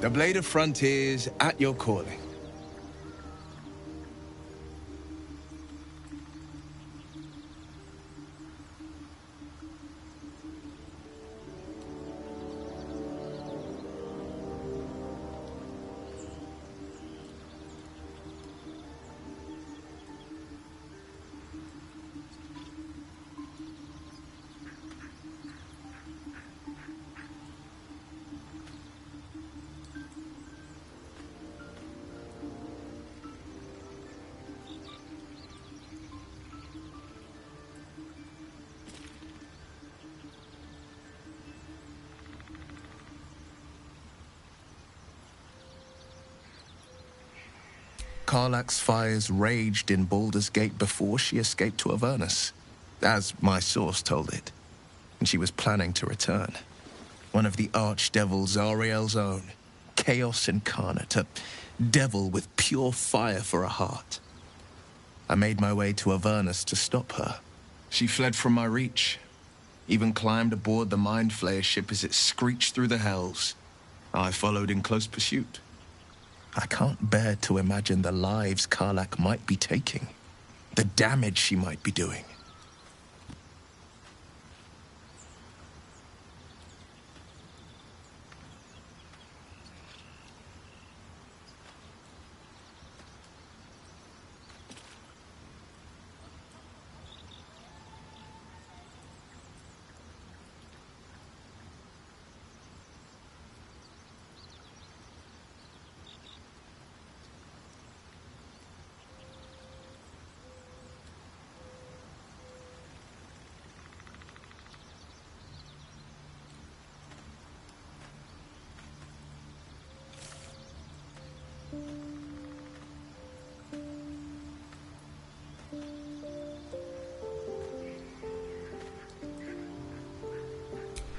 The Blade of Frontiers at your calling. Karlach's fires raged in Baldur's Gate before she escaped to Avernus, as my source told it, and she was planning to return. One of the archdevils Zariel's own, chaos incarnate, a devil with pure fire for a heart. I made my way to Avernus to stop her. She fled from my reach, even climbed aboard the Mind Flayer ship as it screeched through the hells. I followed in close pursuit. I can't bear to imagine the lives Karlach might be taking, the damage she might be doing.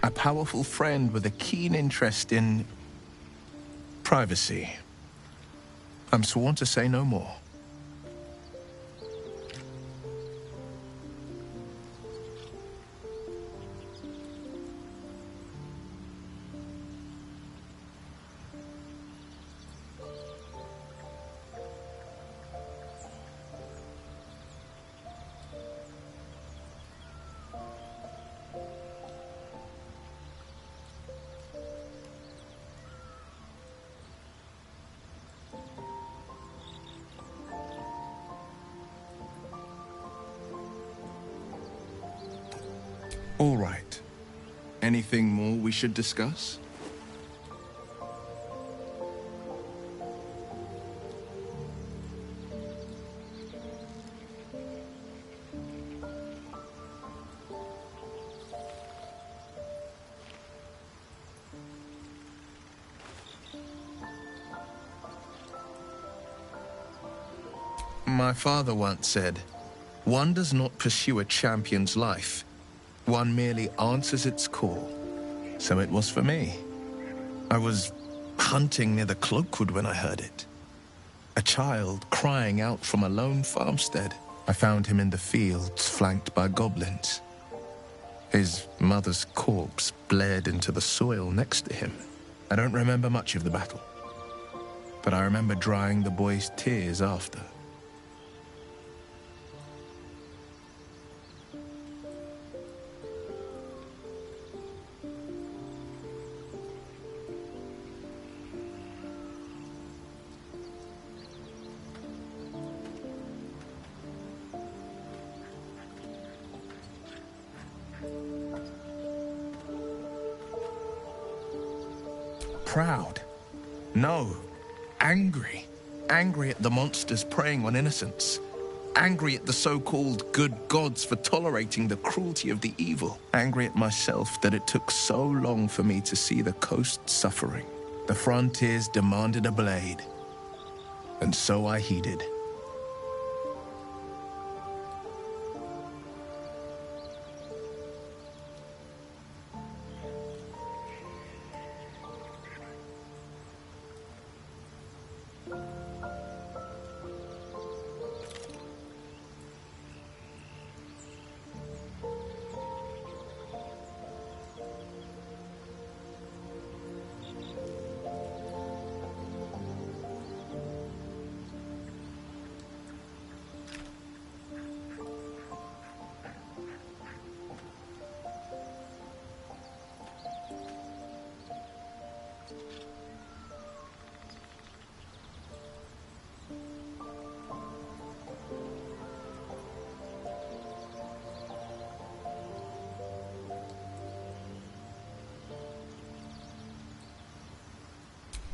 A powerful friend with a keen interest in privacy. I'm sworn to say no more. All right. Anything more we should discuss? My father once said, "One does not pursue a champion's life. One merely answers its call." So it was for me. I was hunting near the Cloakwood when I heard it. A child crying out from a lone farmstead. I found him in the fields, flanked by goblins. His mother's corpse bled into the soil next to him. I don't remember much of the battle, but I remember drying the boy's tears after. Proud? No. Angry. Angry at the monsters preying on innocents. Angry at the so-called good gods for tolerating the cruelty of the evil. Angry at myself that it took so long for me to see the coast suffering. The frontiers demanded a blade, and so I heeded.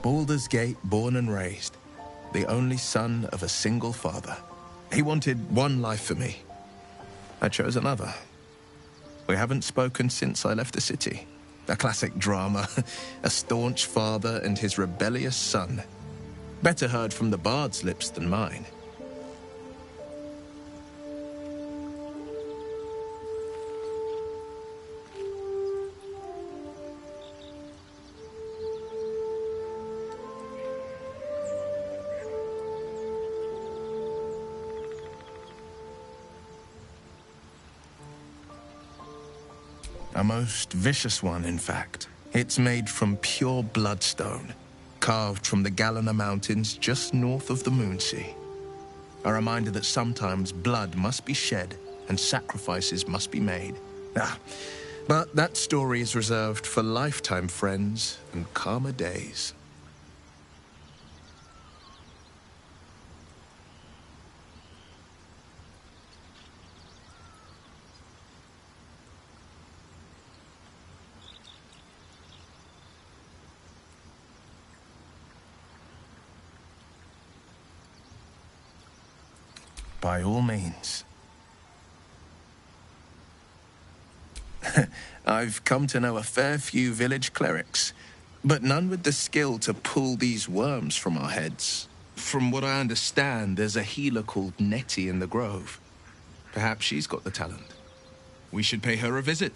Baldur's Gate, born and raised. The only son of a single father. He wanted one life for me. I chose another. We haven't spoken since I left the city. A classic drama. A staunch father and his rebellious son. Better heard from the bard's lips than mine. A most vicious one, in fact. It's made from pure bloodstone, carved from the Galena Mountains just north of the Moonsea. A reminder that sometimes blood must be shed and sacrifices must be made. But that story is reserved for lifetime friends and calmer days. By all means. I've come to know a fair few village clerics, but none with the skill to pull these worms from our heads. From what I understand, there's a healer called Nettie in the Grove. Perhaps she's got the talent. We should pay her a visit.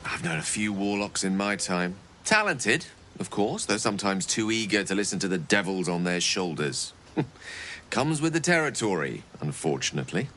I've known a few warlocks in my time. Talented, of course, though sometimes too eager to listen to the devils on their shoulders. Comes with the territory, unfortunately.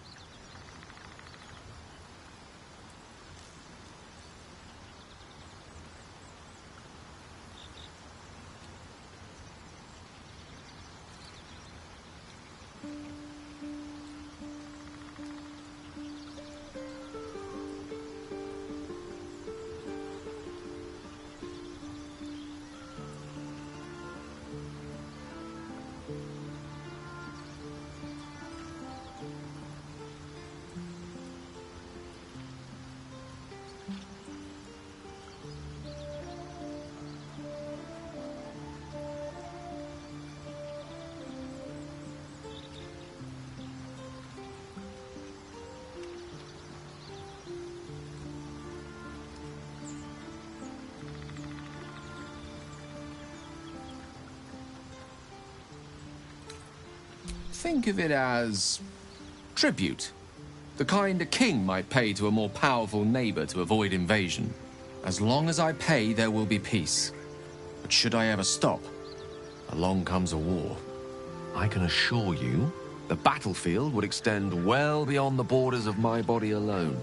Think of it as tribute. The kind a king might pay to a more powerful neighbor to avoid invasion. As long as I pay, there will be peace. But should I ever stop, along comes a war. I can assure you, the battlefield would extend well beyond the borders of my body alone.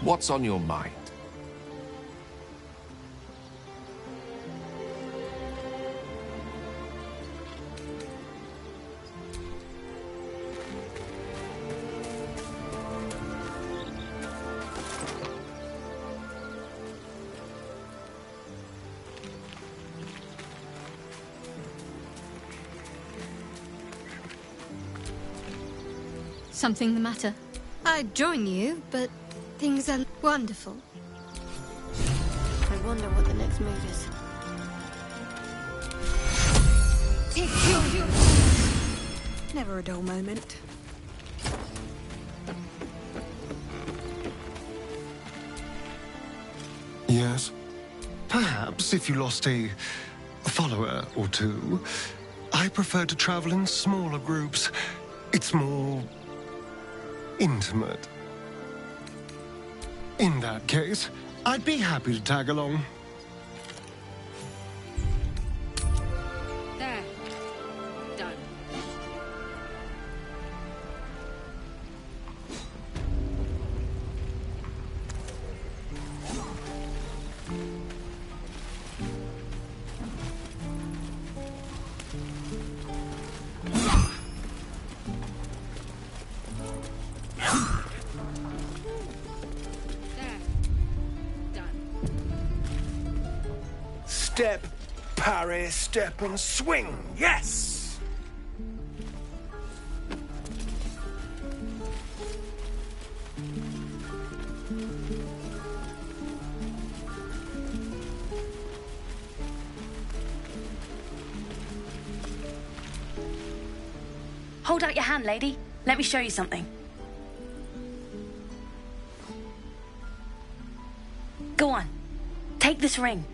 What's on your mind? Something the matter? I'd join you, but things are wonderful. I wonder what the next move is. Never a dull moment. Yes. Perhaps if you lost a follower or two. I prefer to travel in smaller groups. It's more intimate. In that case, I'd be happy to tag along. There. Done. Step, parry, step and swing. Yes! Hold out your hand, lady. Let me show you something. Go on. Take this ring.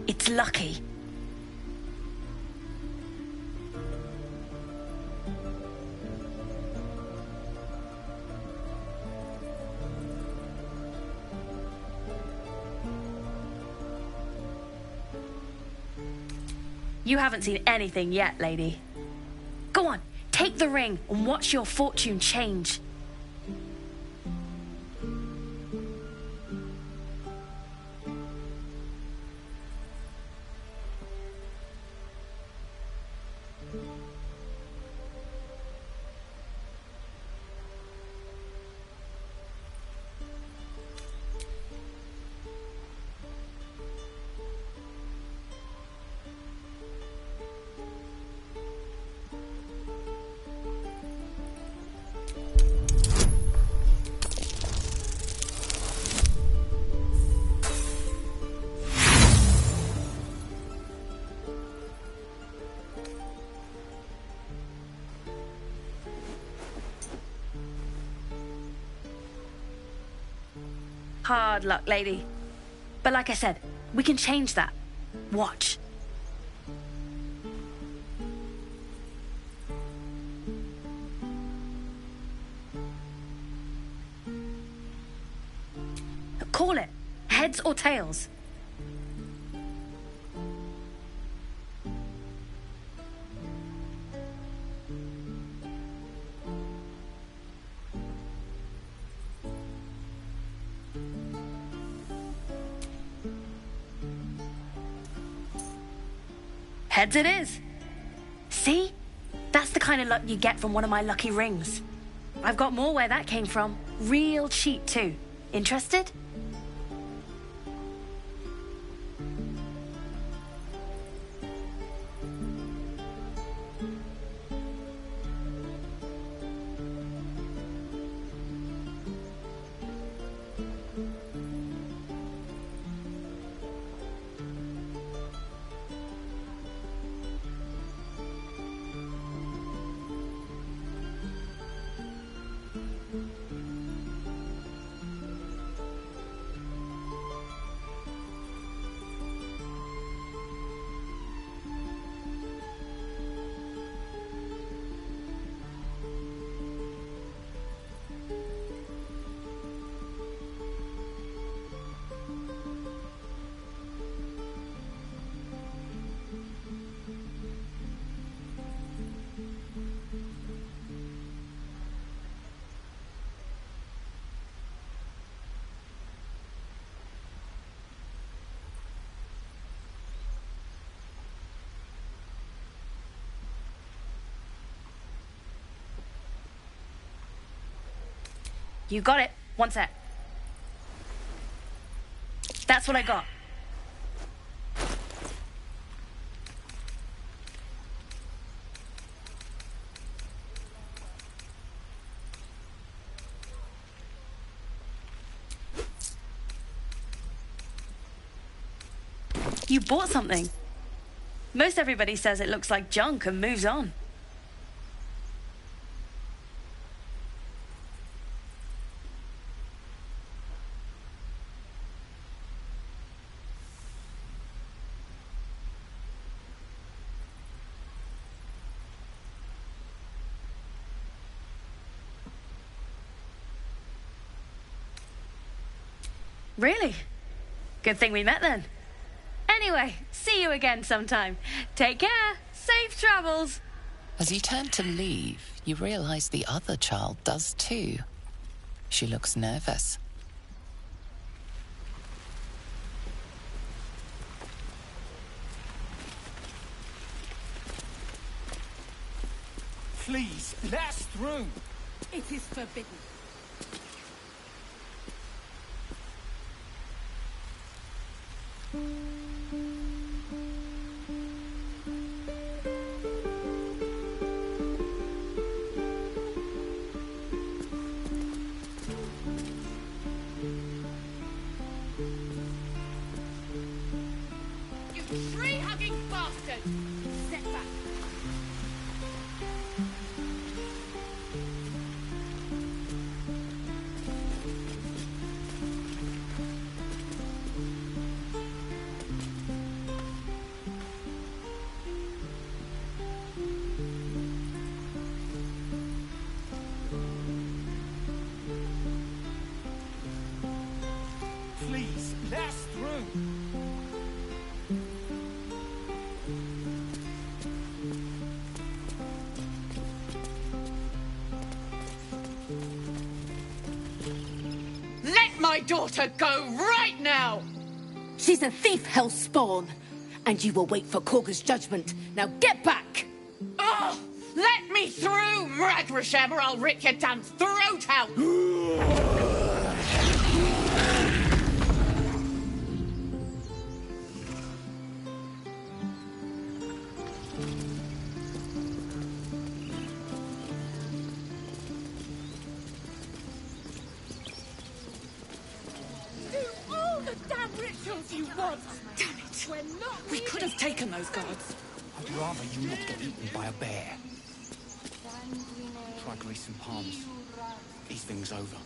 It's lucky. You haven't seen anything yet, lady. Go on, take the ring and watch your fortune change. Hard luck, lady. But like I said, we can change that. Watch. Call it. Heads or tails. Heads it is. See? That's the kind of luck you get from one of my lucky rings. I've got more where that came from. Real cheap too. Interested? You got it. One sec. That's what I got. You bought something. Most everybody says it looks like junk and moves on. Really? Good thing we met then. Anyway, see you again sometime. Take care. Safe travels. As you turn to leave, you realize the other child does too. She looks nervous. Please, let us through. It is forbidden. You tree-hugging bastard! Step back. Please, let us through. Let my daughter go right now! She's a thief, hell spawn. And you will wait for Korga's judgment. Now get back! Oh! Let me through, Ragrasham, or I'll rip your damn throat out! Do all the damn rituals you want! Damn it! We're not We could have taken those guards. I'd rather you not get eaten by a bear. Try grease some palms. These things over.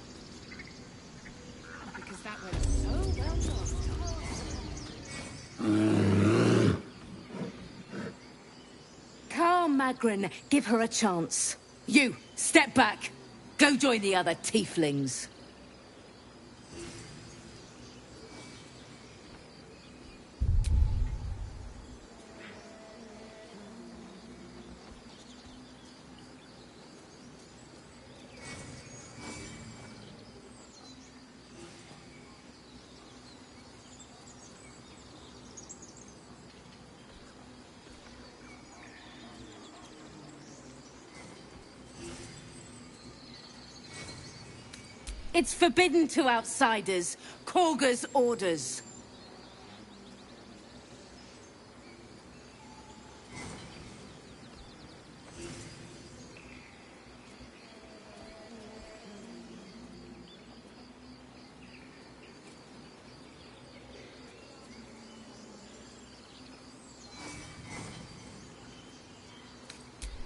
Because that went so well last time. Calm, Magrin. Give her a chance. You, step back. Go join the other tieflings. It's forbidden to outsiders. Korga's orders.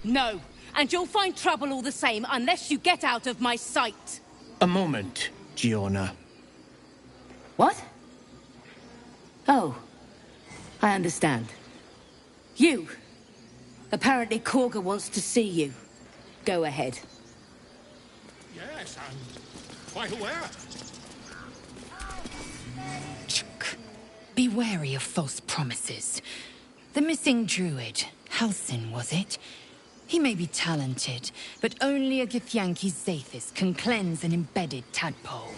No, and you'll find trouble all the same unless you get out of my sight. A moment, Giona. What? Oh, I understand. You. Apparently Korga wants to see you. Go ahead. Yes, I'm quite aware. Be wary of false promises. The missing druid, Halsin, was it? He may be talented, but only a Githyanki Zathis can cleanse an embedded tadpole.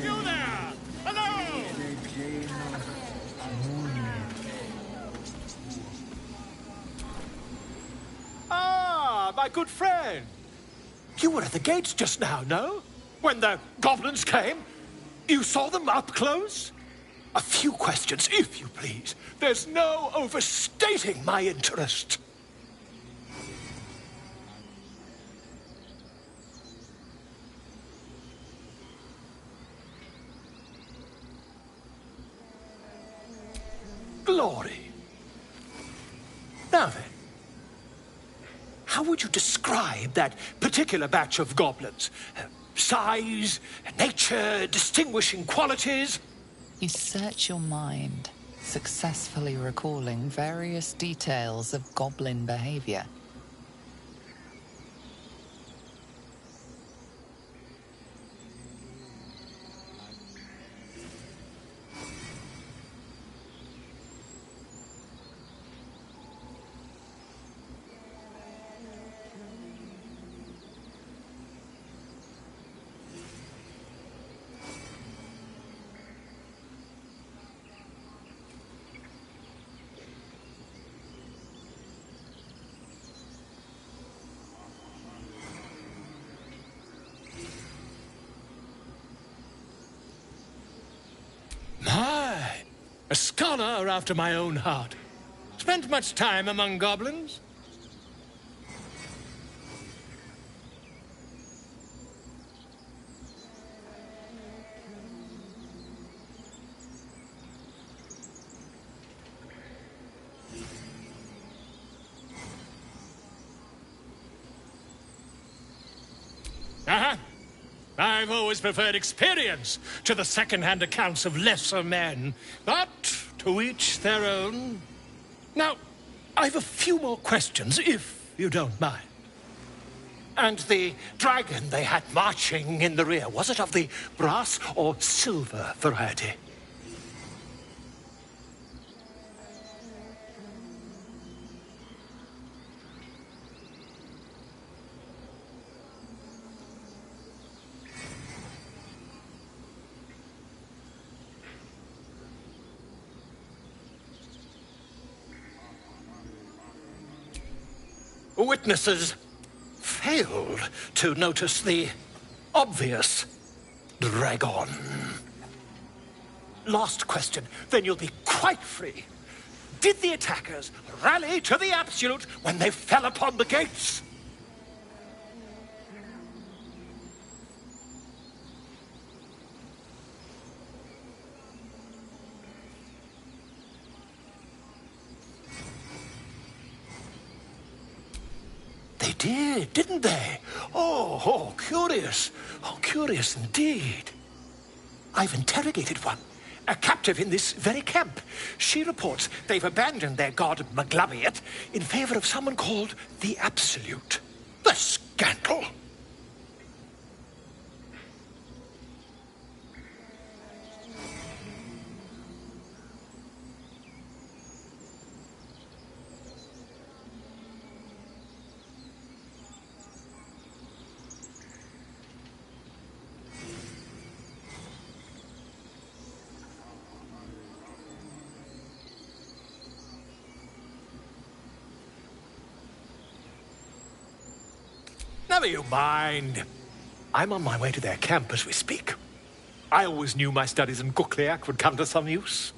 You there! Hello! Ah, my good friend. You were at the gates just now, no? When the goblins came? You saw them up close? A few questions, if you please. There's no overstating my interest. Glory. would you describe that particular batch of goblins? Size, nature, distinguishing qualities? You search your mind, successfully recalling various details of goblin behavior. A scholar after my own heart. Spent much time among goblins? I've always preferred experience to the second-hand accounts of lesser men. But to each their own. Now, I've a few more questions, if you don't mind. And the dragon they had marching in the rear, was it of the brass or silver variety? Witnesses failed to notice the obvious dragon. Last question, then you'll be quite free. Did the attackers rally to the absolute when they fell upon the gates? They did, didn't they? Oh, curious. Oh, curious indeed. I've interrogated one, a captive in this very camp. She reports they've abandoned their god Maglabiat in favor of someone called the Absolute. The scandal! Never you mind. I'm on my way to their camp as we speak. I always knew my studies in Gukliak would come to some use.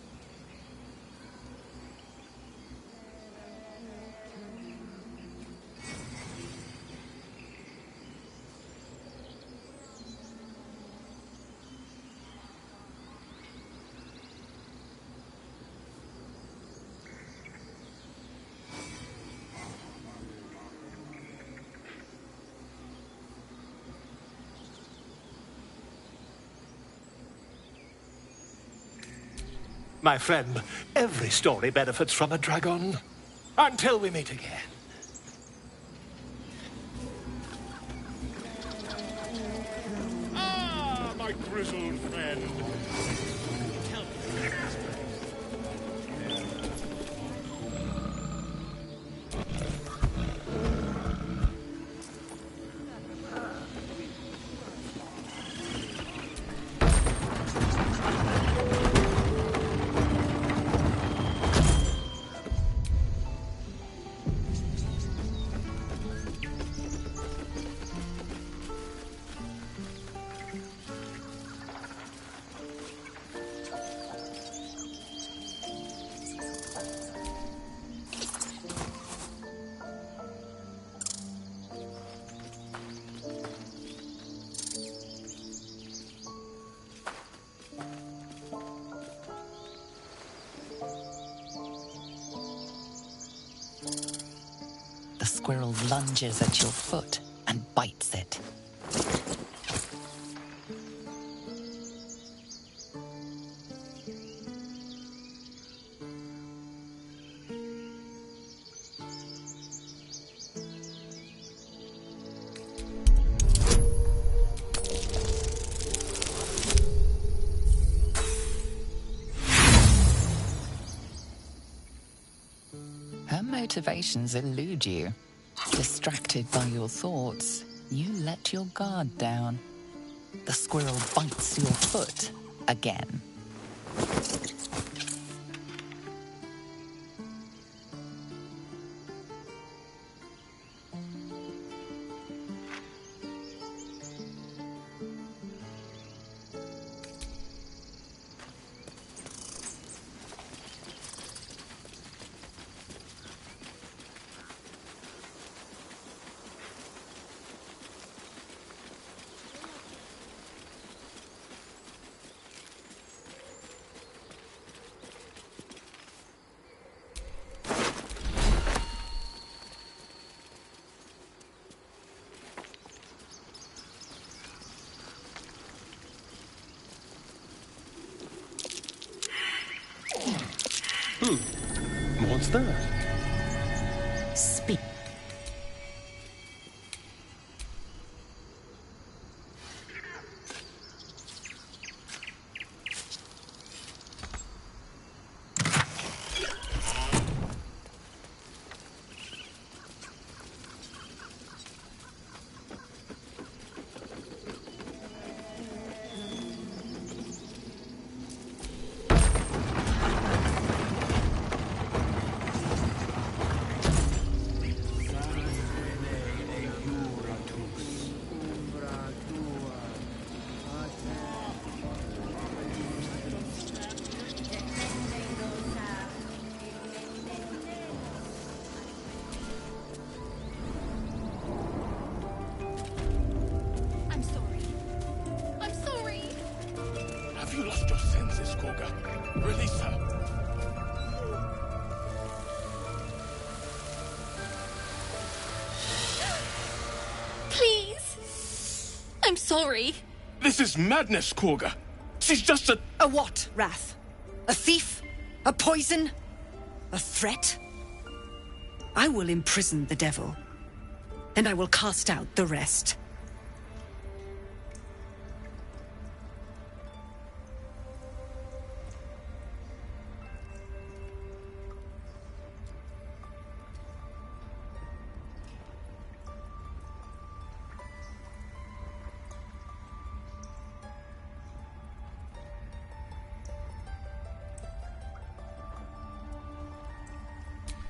My friend, every story benefits from a dragon. Until we meet again. Ah, my grizzled friend. Tell me. squirrel lunges at your foot and bites it. Her motivations elude you. Distracted by your thoughts, you let your guard down. The squirrel bites your foot again. What's that? Speak. Have you lost your senses, Koga? Release her. Please. I'm sorry. This is madness, Koga. She's just a... A what, Wrath? A thief? A poison? A threat? I will imprison the devil, and I will cast out the rest.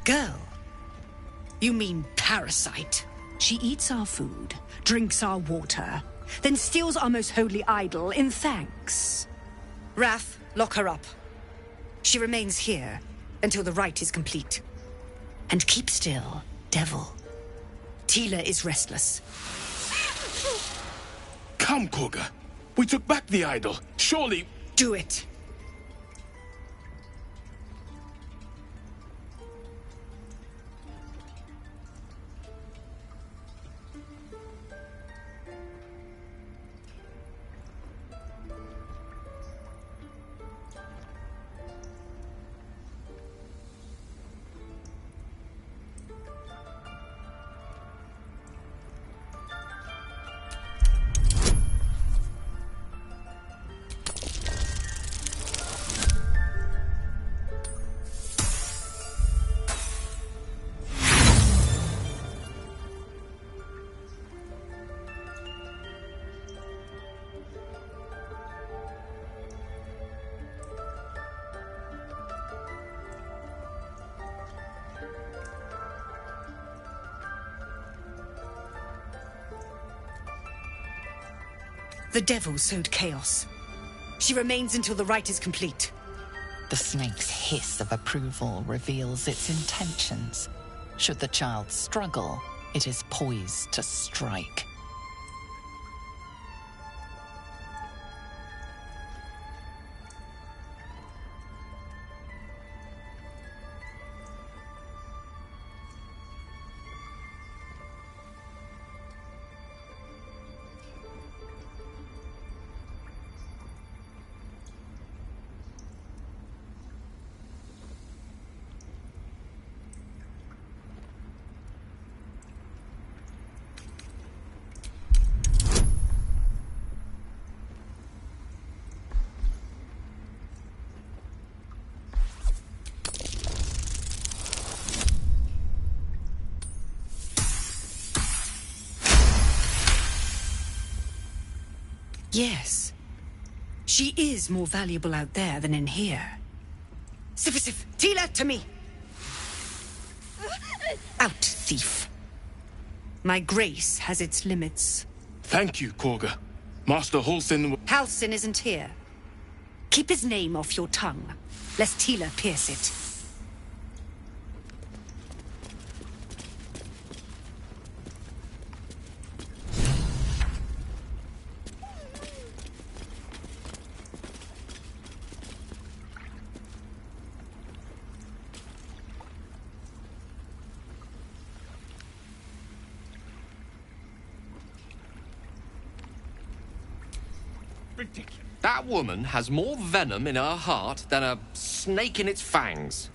Girl? You mean parasite? She eats our food, drinks our water, then steals our most holy idol in thanks. Wrath, lock her up. She remains here until the rite is complete. And keep still, devil. Tila is restless. Come, Koga. We took back the idol. Surely... Do it. The devil sowed chaos. She remains until the rite is complete. The snake's hiss of approval reveals its intentions. Should the child struggle, it is poised to strike. Yes. She is more valuable out there than in here. Sif, Tila, to me! Out, thief. My grace has its limits. Thank you, Korga. Master Halsin... Halsin isn't here. Keep his name off your tongue, lest Tila pierce it. That woman has more venom in her heart than a snake in its fangs.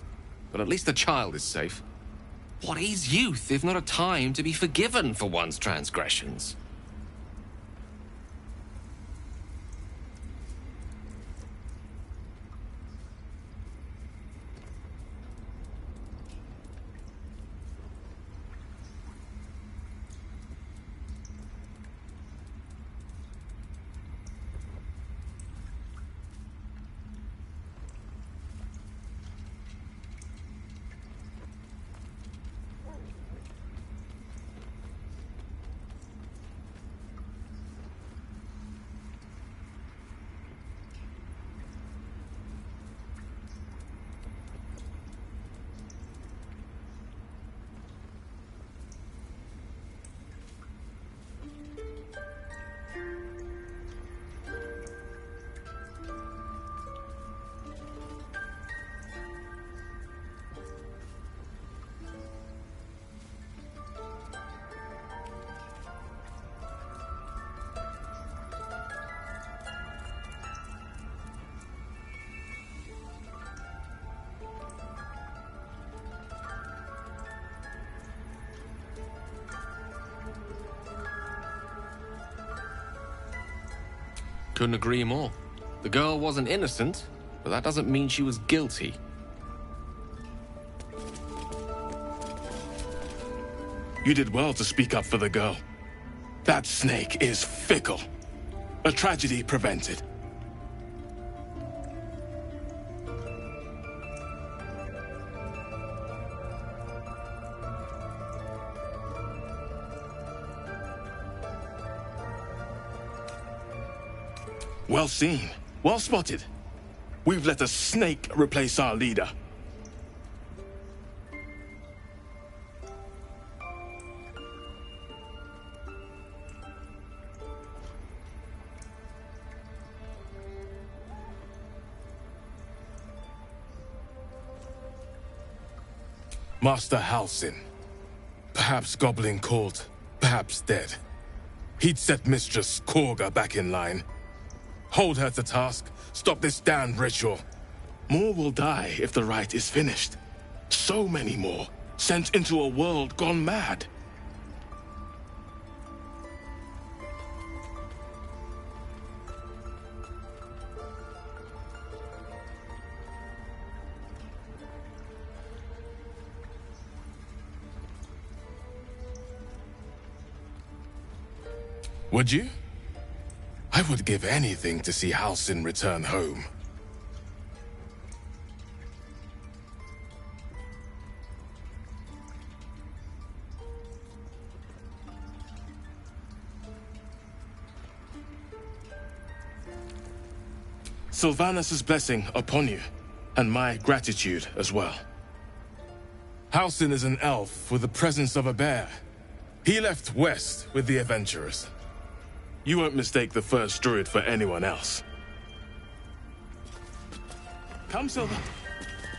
But at least the child is safe. What is youth if not a time to be forgiven for one's transgressions? Couldn't agree more. The girl wasn't innocent, but that doesn't mean she was guilty. You did well to speak up for the girl. That snake is fickle. A tragedy prevented. Well seen. Well spotted. We've let a snake replace our leader. Master Halsin. Perhaps goblin caught, perhaps dead. He'd set Mistress Korga back in line. Hold her to task, stop this damned ritual. More will die if the rite is finished. So many more, sent into a world gone mad. Would you? I would give anything to see Halsin return home. Sylvanus' blessing upon you, and my gratitude as well. Halsin is an elf with the presence of a bear. He left west with the adventurers. You won't mistake the first druid for anyone else. Come, Silver.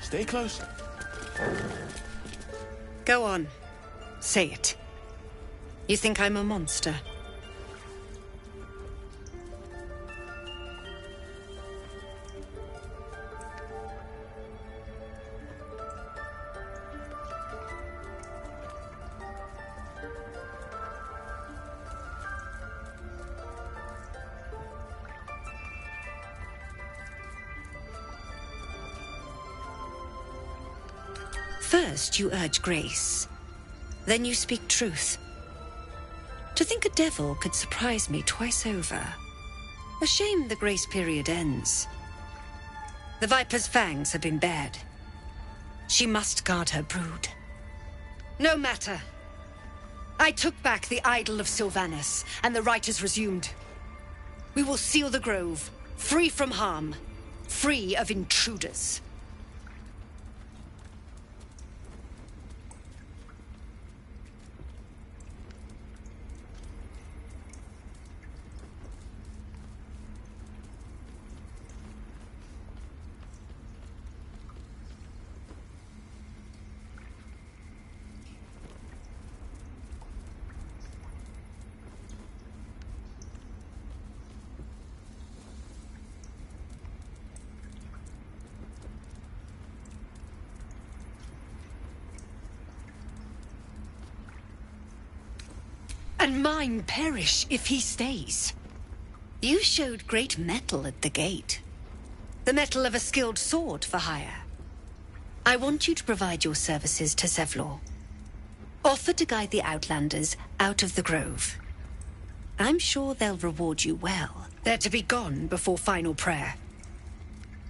Stay close. Go on. Say it. You think I'm a monster? First you urge grace, then you speak truth. To think a devil could surprise me twice over. A shame the grace period ends. The Viper's fangs have been bared. She must guard her brood. No matter. I took back the idol of Sylvanus, and the rite is resumed. We will seal the grove, free from harm, free of intruders. And mine perish if he stays. You showed great mettle at the gate. The mettle of a skilled sword for hire. I want you to provide your services to Zevlor. Offer to guide the Outlanders out of the grove. I'm sure they'll reward you well. They're to be gone before final prayer.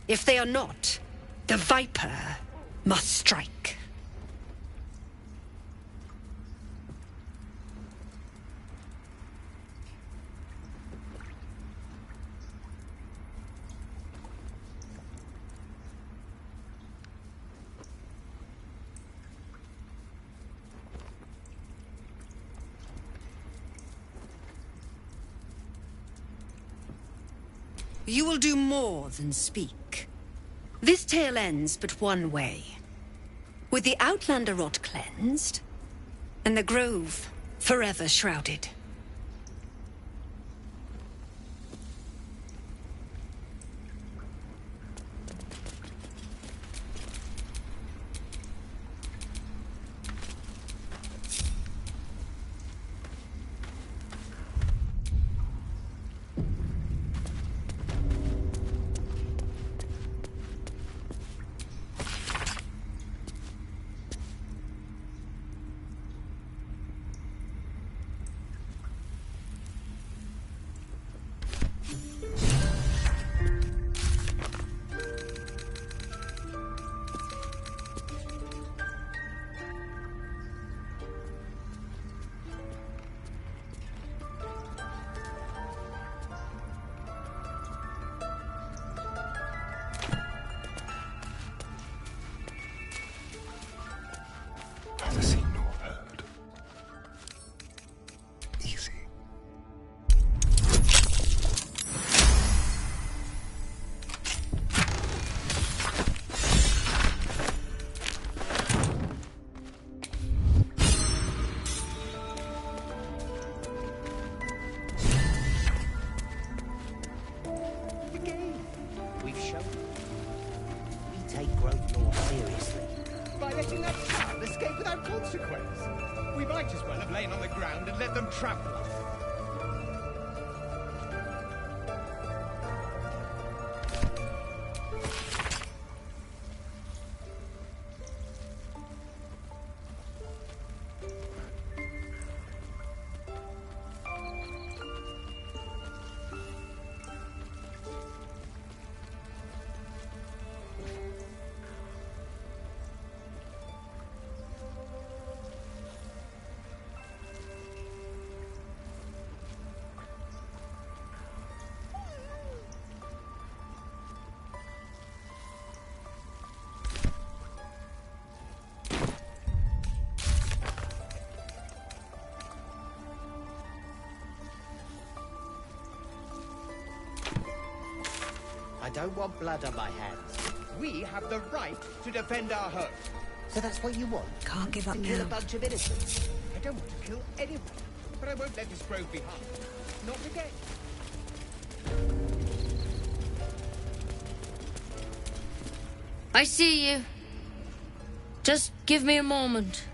If they are not, the Viper must strike. You will do more than speak. This tale ends but one way. With the Outlander rot cleansed, and the grove forever shrouded. Neither seen nor heard. Easy. The game. We've shown we take growth law seriously. By letting that child escape without consequence. We might as well have lain on the ground and let them trample us. I don't want blood on my hands. We have the right to defend our home. So that's what you want? Can't give up To kill now. a bunch of innocents? I don't want to kill anyone, but I won't let this grove be harmed. Not again. I see you. Just give me a moment.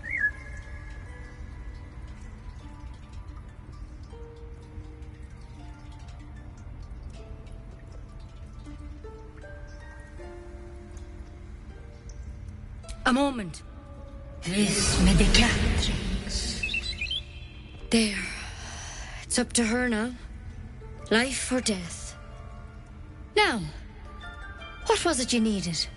A moment. Vis medicatrix. There. It's up to her now. Life or death. Now, what was it you needed?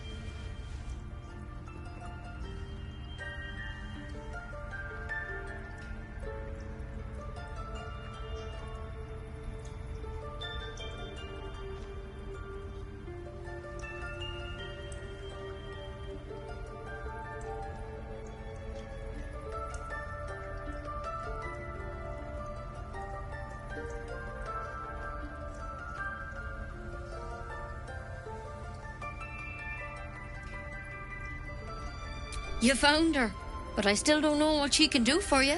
You found her, but I still don't know what she can do for you.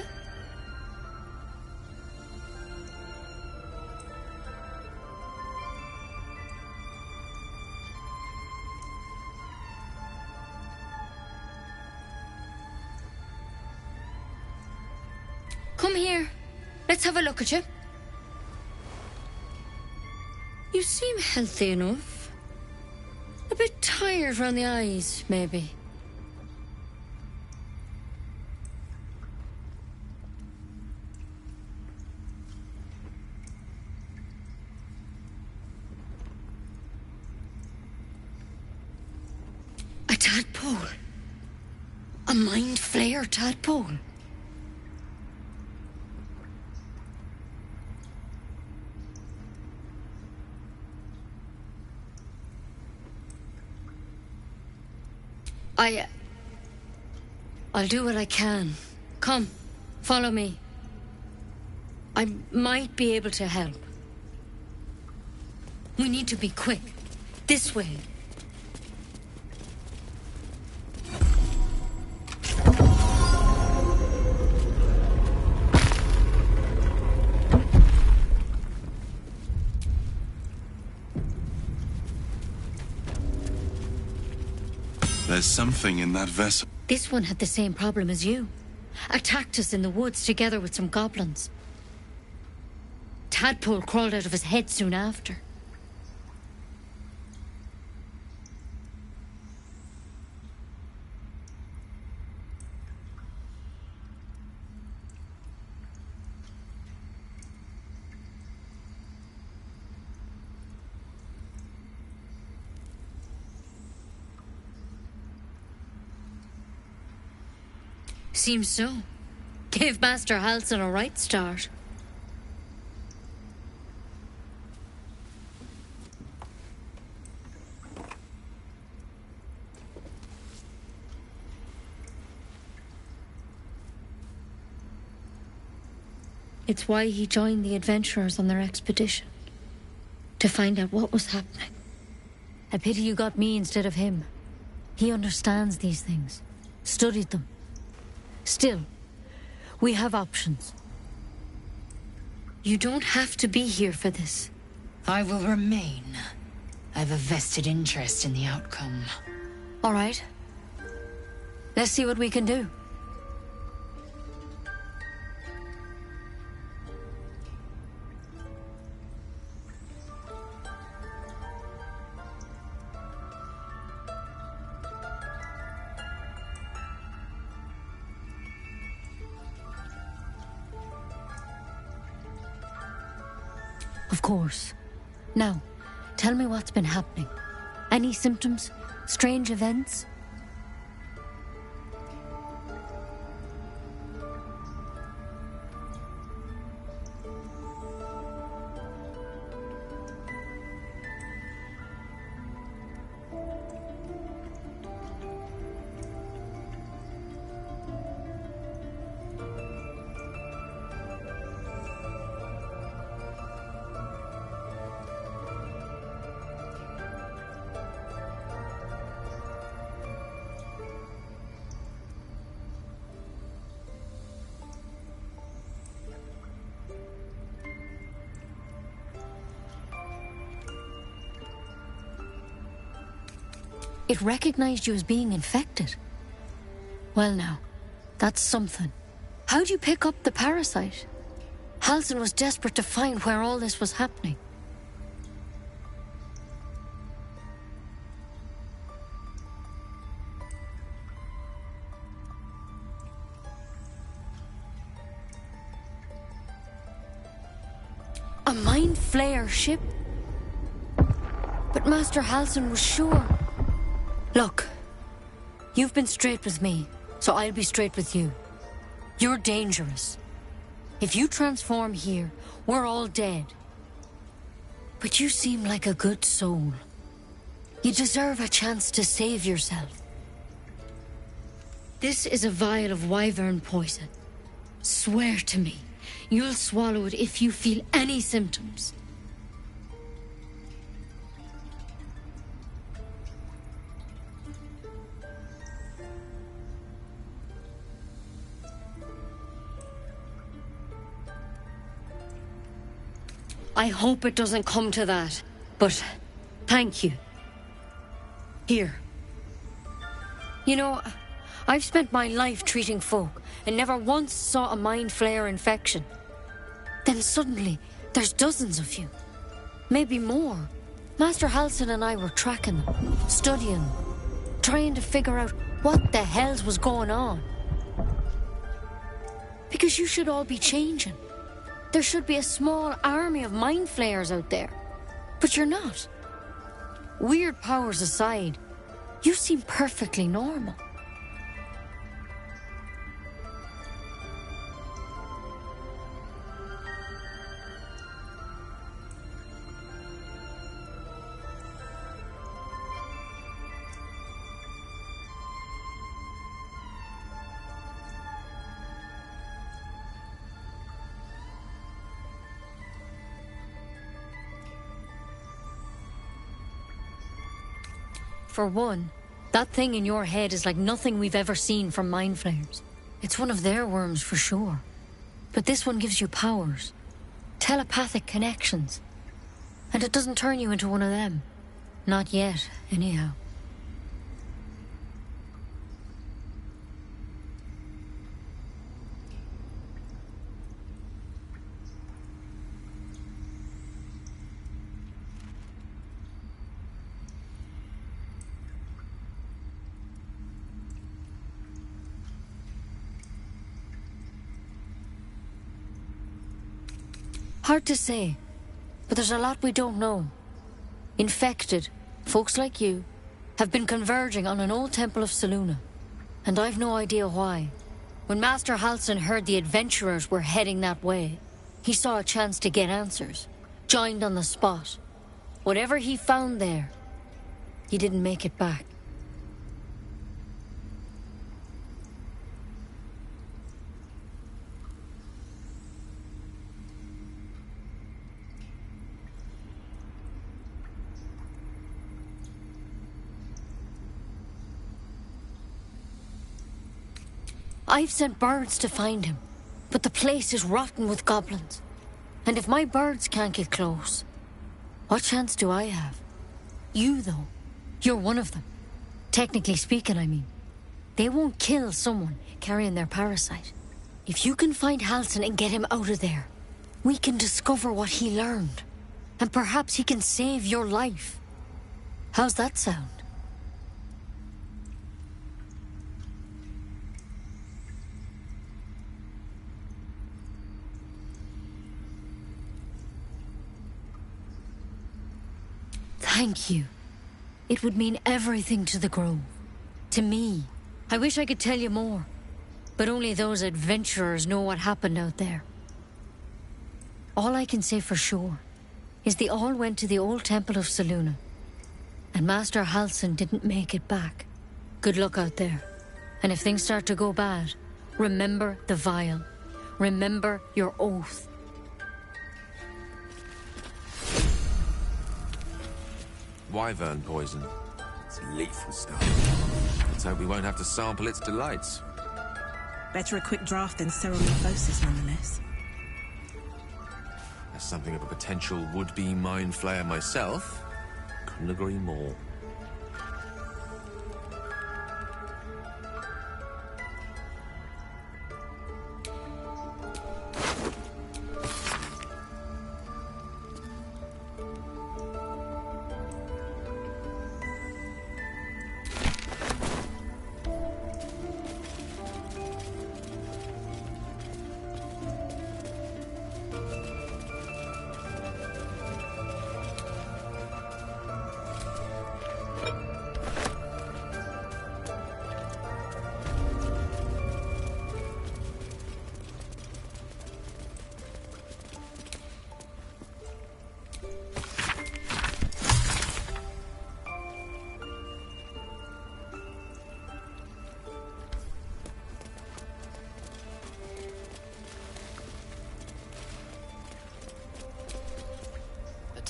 Come here. Let's have a look at you. You seem healthy enough. A bit tired around the eyes, maybe. A tadpole. A mind flayer tadpole. I'll do what I can. Come, follow me. I might be able to help. We need to be quick. This way. There's something in that vessel. This one had the same problem as you. Attacked us in the woods together with some goblins. Tadpole crawled out of his head soon after. Seems so. Gave Master Halsin a right start. It's why he joined the adventurers on their expedition. To find out what was happening. A pity you got me instead of him. He understands these things. Studied them. Still, we have options. You don't have to be here for this. I will remain. I have a vested interest in the outcome. All right. Let's see what we can do. Of course. Now, tell me what's been happening. Any symptoms? Strange events? It recognized you as being infected. Well now, that's something. How'd you pick up the parasite? Halsin was desperate to find where all this was happening. A mind flayer ship? But Master Halsin was sure. Look, you've been straight with me, so I'll be straight with you. You're dangerous. If you transform here, we're all dead. But you seem like a good soul. You deserve a chance to save yourself. This is a vial of wyvern poison. Swear to me, you'll swallow it if you feel any symptoms. I hope it doesn't come to that, but thank you. Here. You know, I've spent my life treating folk and never once saw a mind flayer infection. Then suddenly, there's dozens of you. Maybe more. Master Halsin and I were tracking them, studying them, trying to figure out what the hells was going on. Because you should all be changing. There should be a small army of mind flayers out there. But you're not. Weird powers aside, you seem perfectly normal. For one, that thing in your head is like nothing we've ever seen from mind flayers. It's one of their worms for sure. But this one gives you powers. Telepathic connections. And it doesn't turn you into one of them. Not yet, anyhow. Hard to say, but there's a lot we don't know. Infected, folks like you, have been converging on an old temple of Selûne, and I've no idea why. When Master Halsin heard the adventurers were heading that way, he saw a chance to get answers, joined on the spot. Whatever he found there, he didn't make it back. I've sent birds to find him, but the place is rotten with goblins. And if my birds can't get close, what chance do I have? You, though, you're one of them. Technically speaking, I mean. They won't kill someone carrying their parasite. If you can find Halsin and get him out of there, we can discover what he learned. And perhaps he can save your life. How's that sound? Thank you. It would mean everything to the Grove. To me. I wish I could tell you more. But only those adventurers know what happened out there. All I can say for sure is they all went to the old temple of Selûne. And Master Halsin didn't make it back. Good luck out there. And if things start to go bad, remember the vial. Remember your oath. Wyvern poison. It's lethal stuff. Let's hope we won't have to sample its delights. Better a quick draft than ceremorphosis, nonetheless. As something of a potential would-be mind flayer myself, couldn't agree more.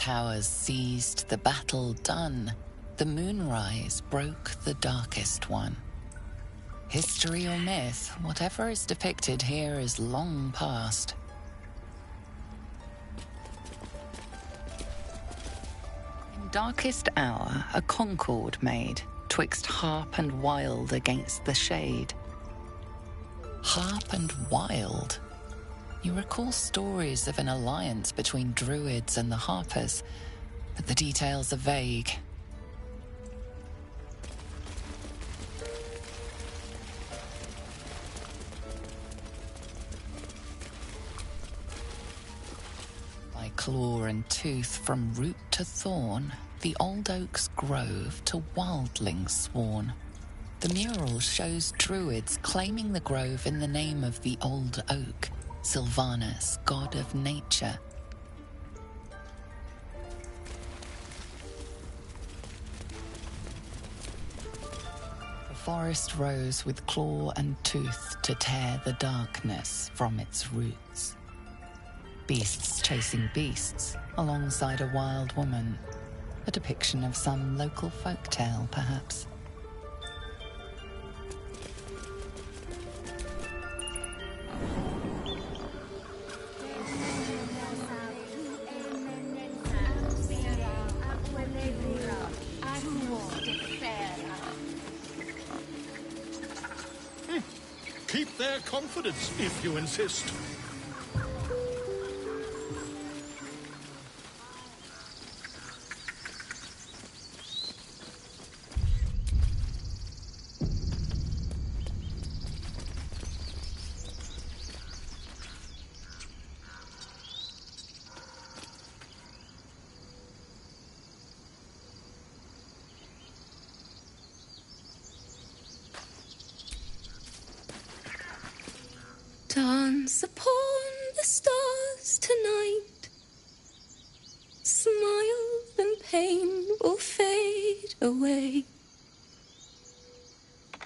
towers seized, the battle done, the moonrise broke the darkest one. History or myth, whatever is depicted here is long past. In darkest hour, a concord made, twixt harp and wild against the shade. Harp and wild? You recall stories of an alliance between druids and the harpers, but the details are vague. By claw and tooth, from root to thorn, the old oak's grove to wildlings sworn. The mural shows druids claiming the grove in the name of the old oak, Sylvanus, god of nature. The forest rose with claw and tooth to tear the darkness from its roots. Beasts chasing beasts alongside a wild woman. A depiction of some local folktale, perhaps. Keep their confidence, if you insist. Dance upon the stars tonight. Smile and pain will fade away.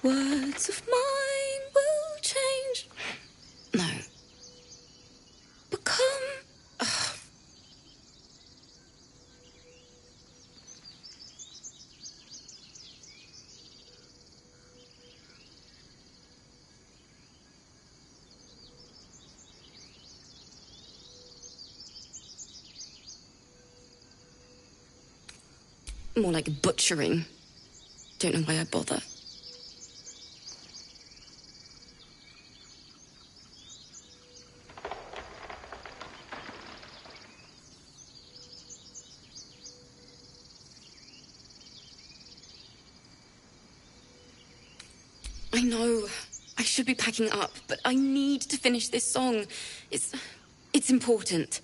Words of mine will change. No. Become. More like butchering. Don't know why I bother. I know. I should be packing up, but I need to finish this song. It's important.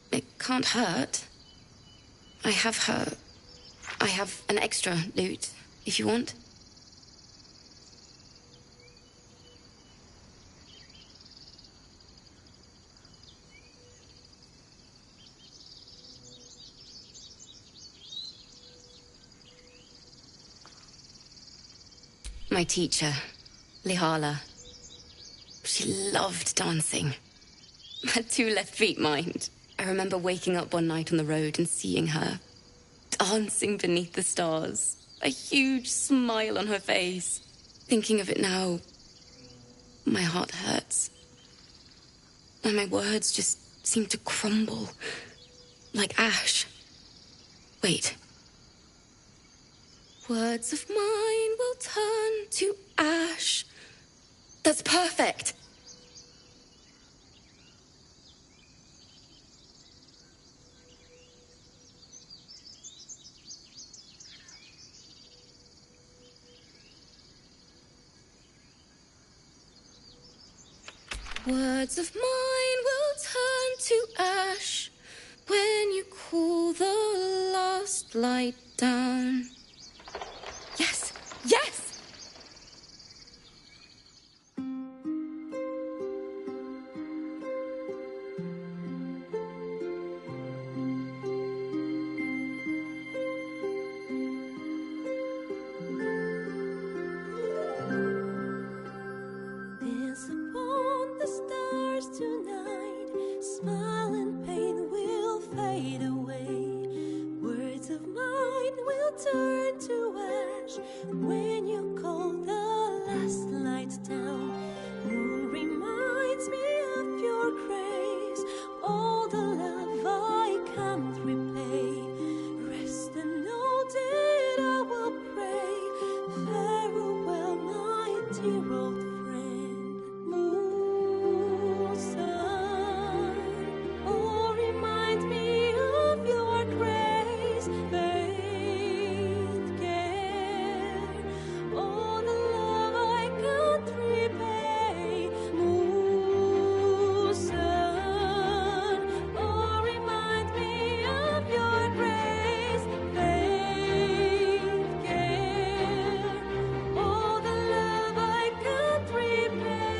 It can't hurt. I have an extra lute, if you want. My teacher, Lihala. She loved dancing. Had 2 left feet, mind. I remember waking up one night on the road and seeing her dancing beneath the stars. A huge smile on her face. Thinking of it now, my heart hurts. And my words just seem to crumble. Like ash. Wait. Words of mine will turn to ash. That's perfect. Words of mine will turn to ash when you cool the last light down. Yes! Yes! turn to ash when you call the last light down. Moon reminds me of your grace, all the love I can't repay. Rest and know that I will pray. Farewell, my dear old friend. Moon, sun, oh, remind me of your grace. Faith, care, all the love I can't repay. Moon, sun, oh, remind me of your grace. Faith, care, all the love I can't repay.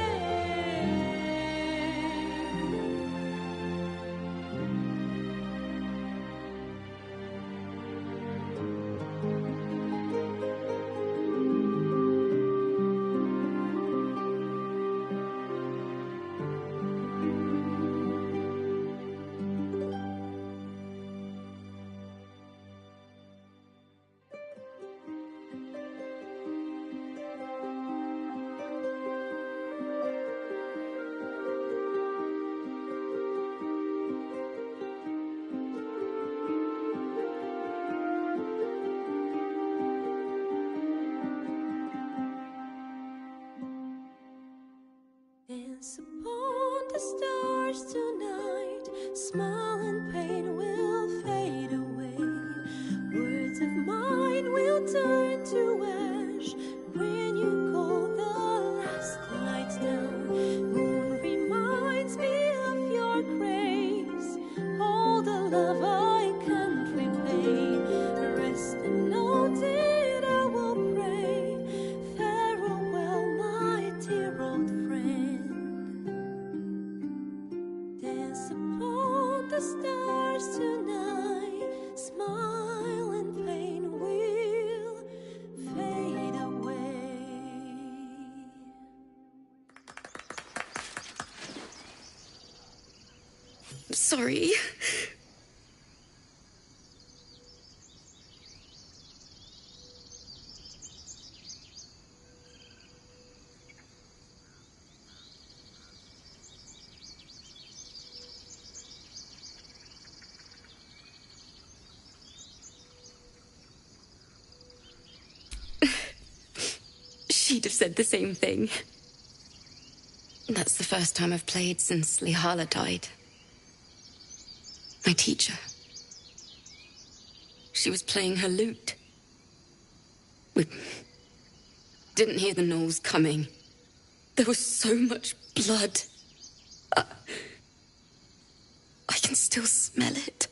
Dance upon the stars tonight. Smile and pain will fade away. Words of mine will turn to ash when you call the last light down. Moon reminds me of your grace, all the love I can't repay. Rest and know that I will pray. Farewell, my dear old friend. Dance upon the stars tonight. Smile and pain will fade away. Sorry. She'd have said the same thing. That's the first time I've played since Lihala died. My teacher. She was playing her lute. We didn't hear the gnolls coming. There was so much blood. I can still smell it.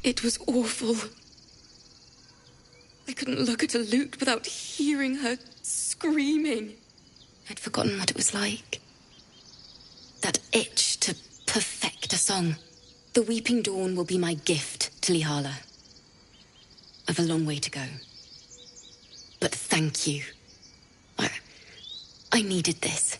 It was awful. I couldn't look at a lute without hearing her screaming. I'd forgotten what it was like. That itch to perfect a song. The Weeping Dawn will be my gift to Lihala. I've a long way to go. But thank you. I needed this.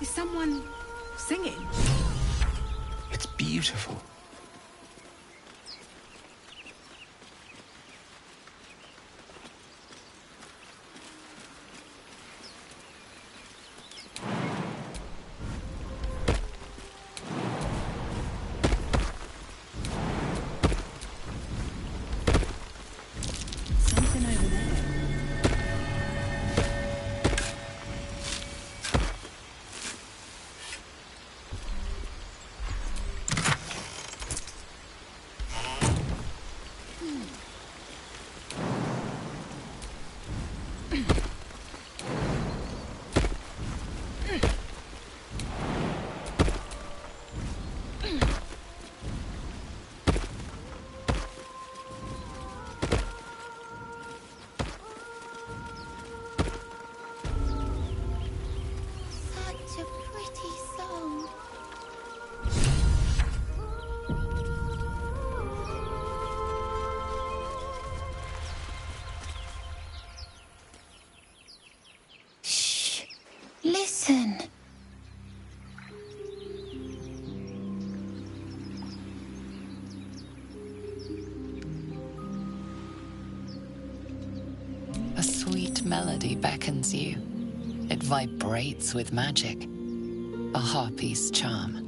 Is someone singing? It's beautiful. Something over there. Such a pretty song. Shh. Listen. A sweet melody beckons you. It vibrates with magic. A harpy's charm.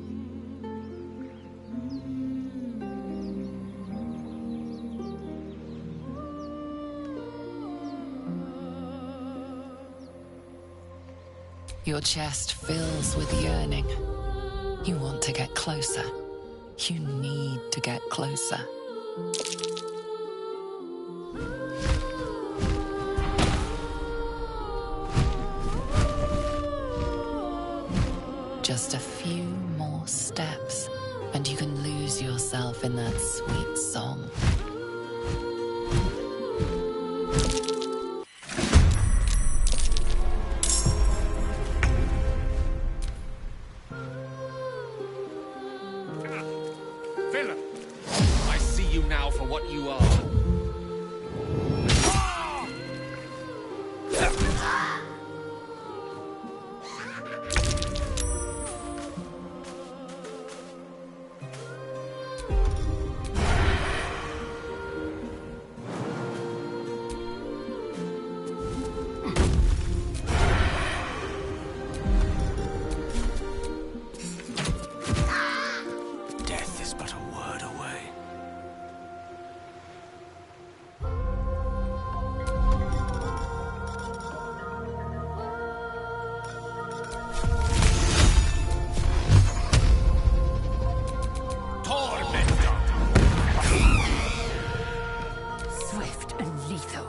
Your chest fills with yearning. You want to get closer. You need to get closer. Just a few more steps, and you can lose yourself in that sweet song. Villain! I see you now for what you are. Death is but a word away. Swift and lethal.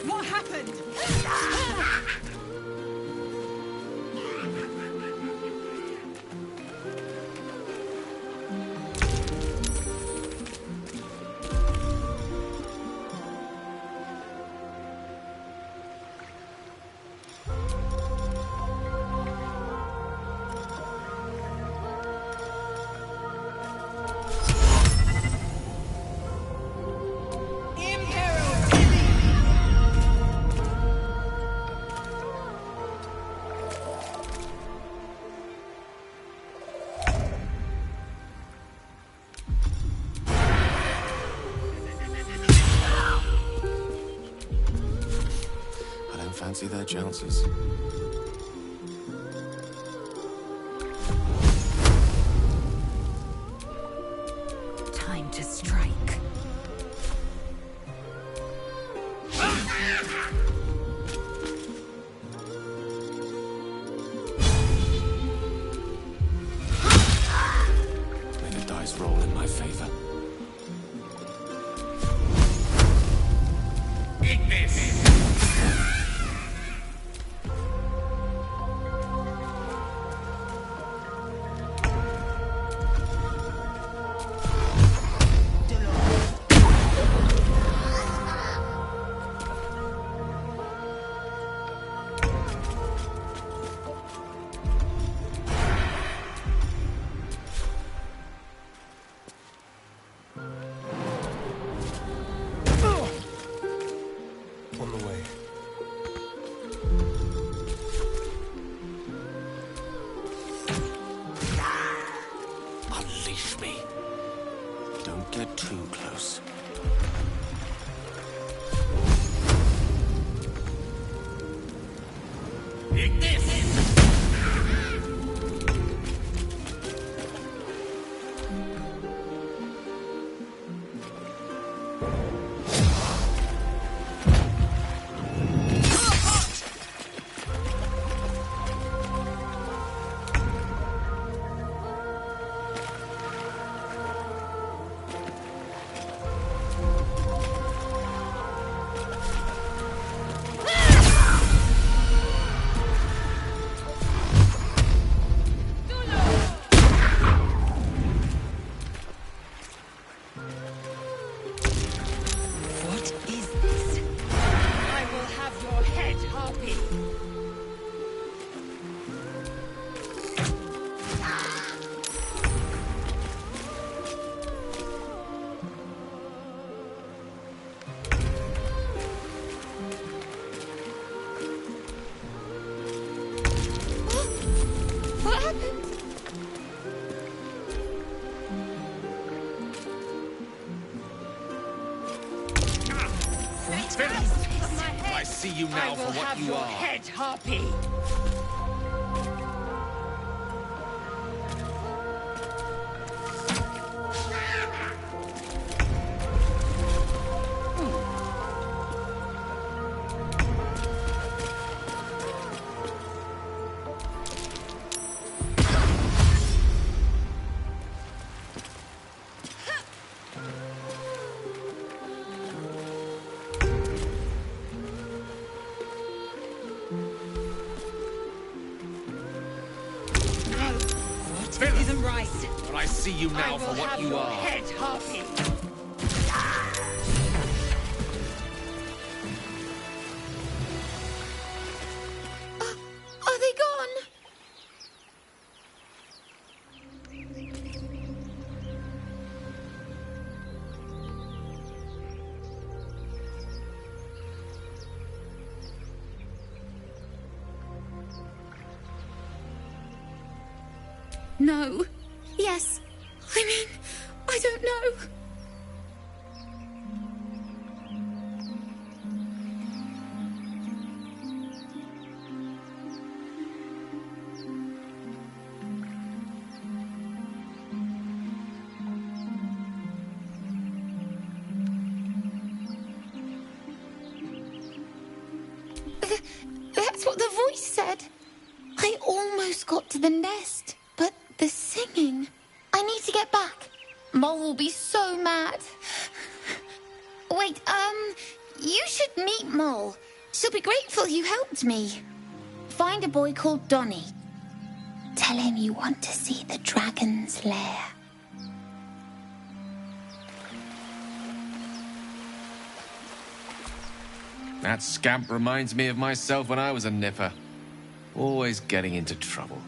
What happened? I don't fancy their chances. Time to strike. May the dice roll in my favor. Eat this! On the way. Unleash me. Don't get too close. Eat this! I see you now for what you are. Head, Harpy. Isn't right. But I see you now for what you are. Head, Harpy. Are they gone? No. Yes. I mean, I don't know. That's what the voice said. I almost got to the nest, but the singing. I need to get back. Mole will be so mad. Wait, you should meet Mole. She'll be grateful you helped me. Find a boy called Donny. Tell him you want to see the dragon's lair. That scamp reminds me of myself when I was a nipper. Always getting into trouble.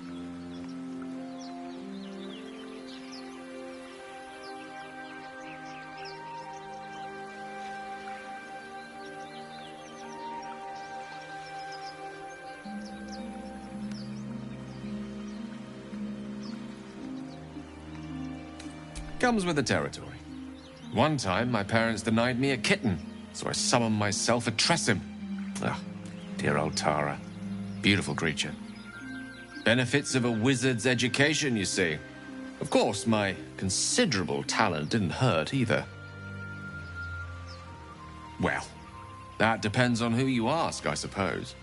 Comes with the territory. One time, my parents denied me a kitten, so I summoned myself a Tressim. Ah, dear old Tara. Beautiful creature. Benefits of a wizard's education, you see. Of course, my considerable talent didn't hurt either. Well, that depends on who you ask, I suppose.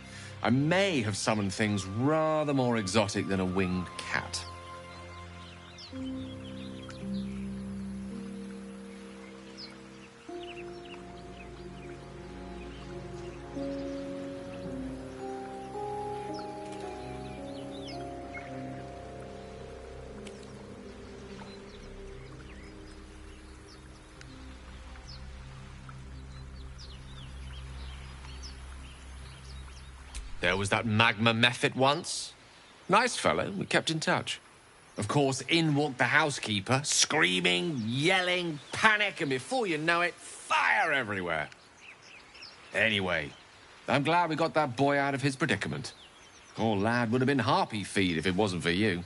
I may have summoned things rather more exotic than a winged cat. There was that Magma Mephit once. Nice fellow, we kept in touch. Of course, in walked the housekeeper, screaming, yelling, panic, and before you know it, fire everywhere. Anyway, I'm glad we got that boy out of his predicament. Poor lad would have been harpy feed if it wasn't for you.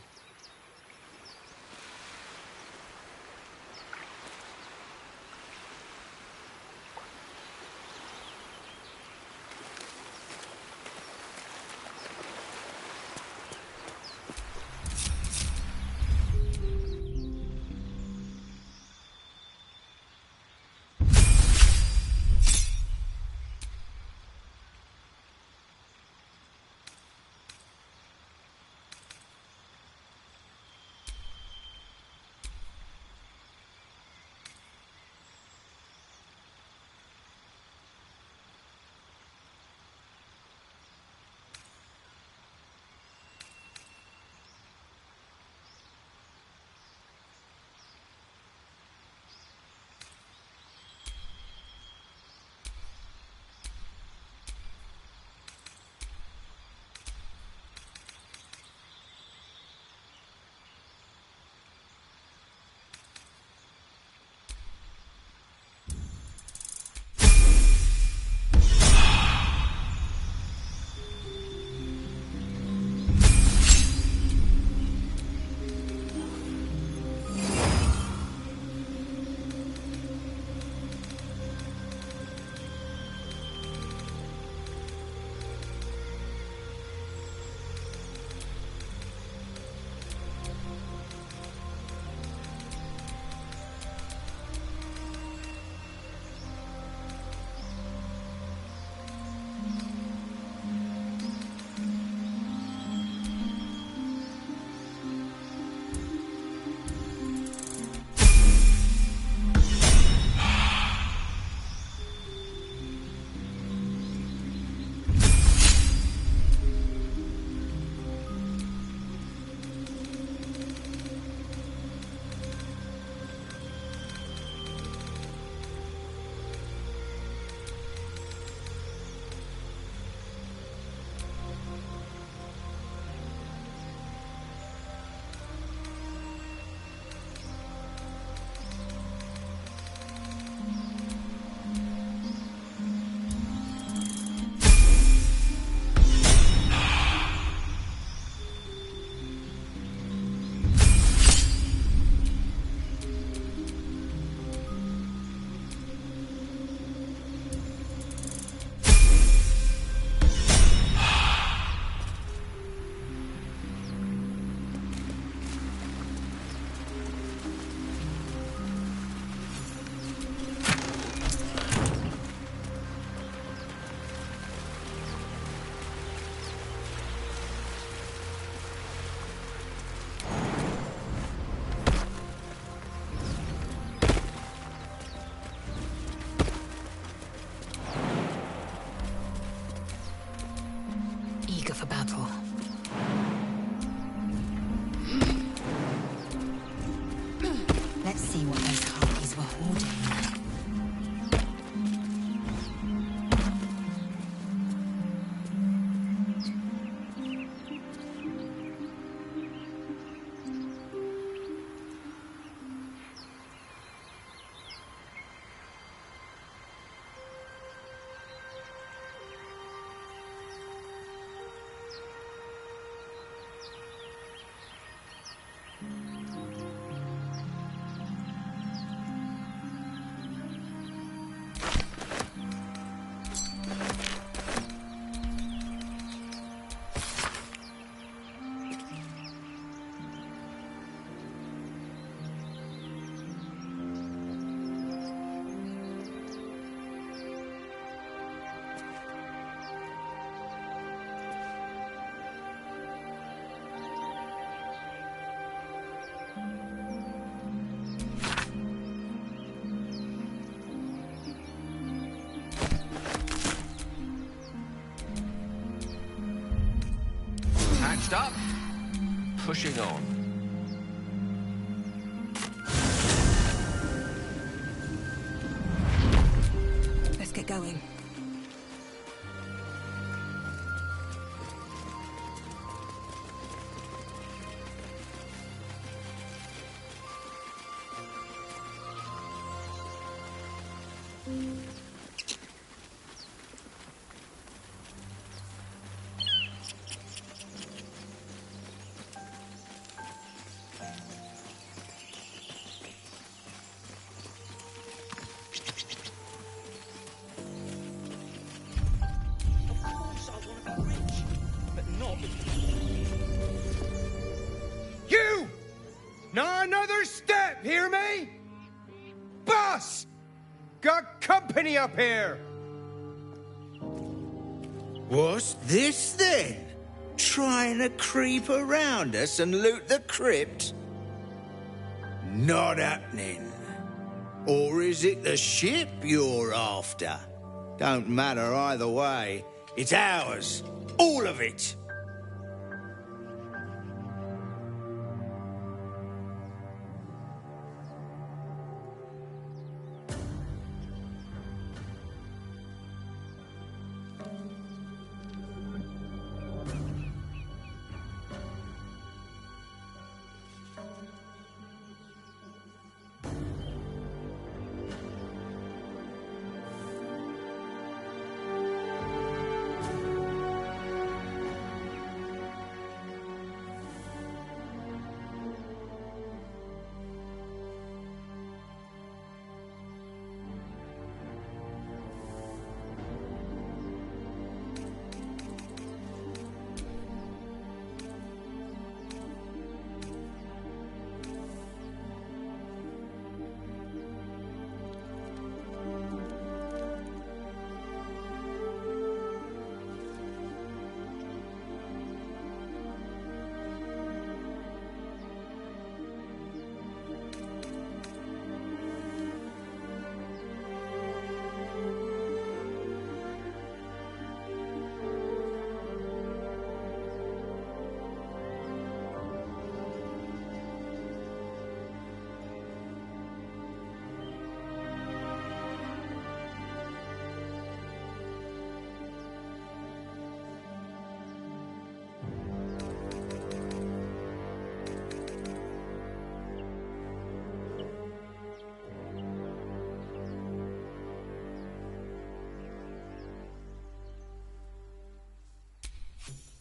Let's see what those harpies were hoarding. Patched up, pushing on. Let's get going. You! Not another step, hear me? Boss! Got company up here! What's this then? Trying to creep around us and loot the crypt? Not happening. Or is it the ship you're after? Don't matter either way. It's ours. All of it.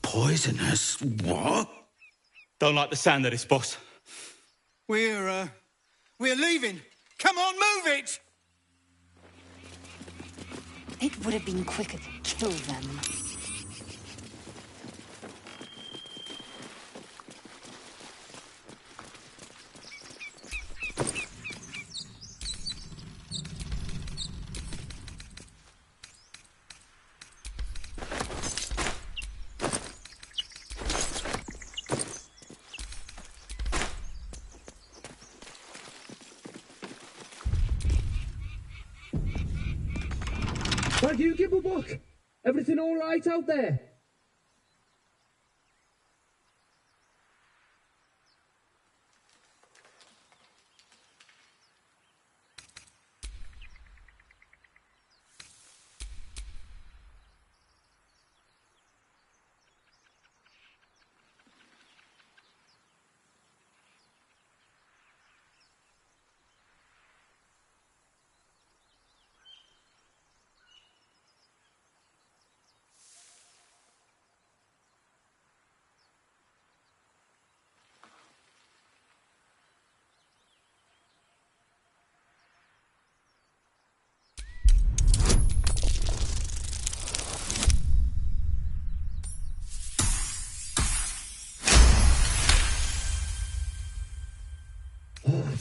Poisonous? What? Don't like the sound of this, boss. We're leaving. Come on, move it! It would have been quicker to kill them. Thank you, Gibblebuck. Everything all right out there?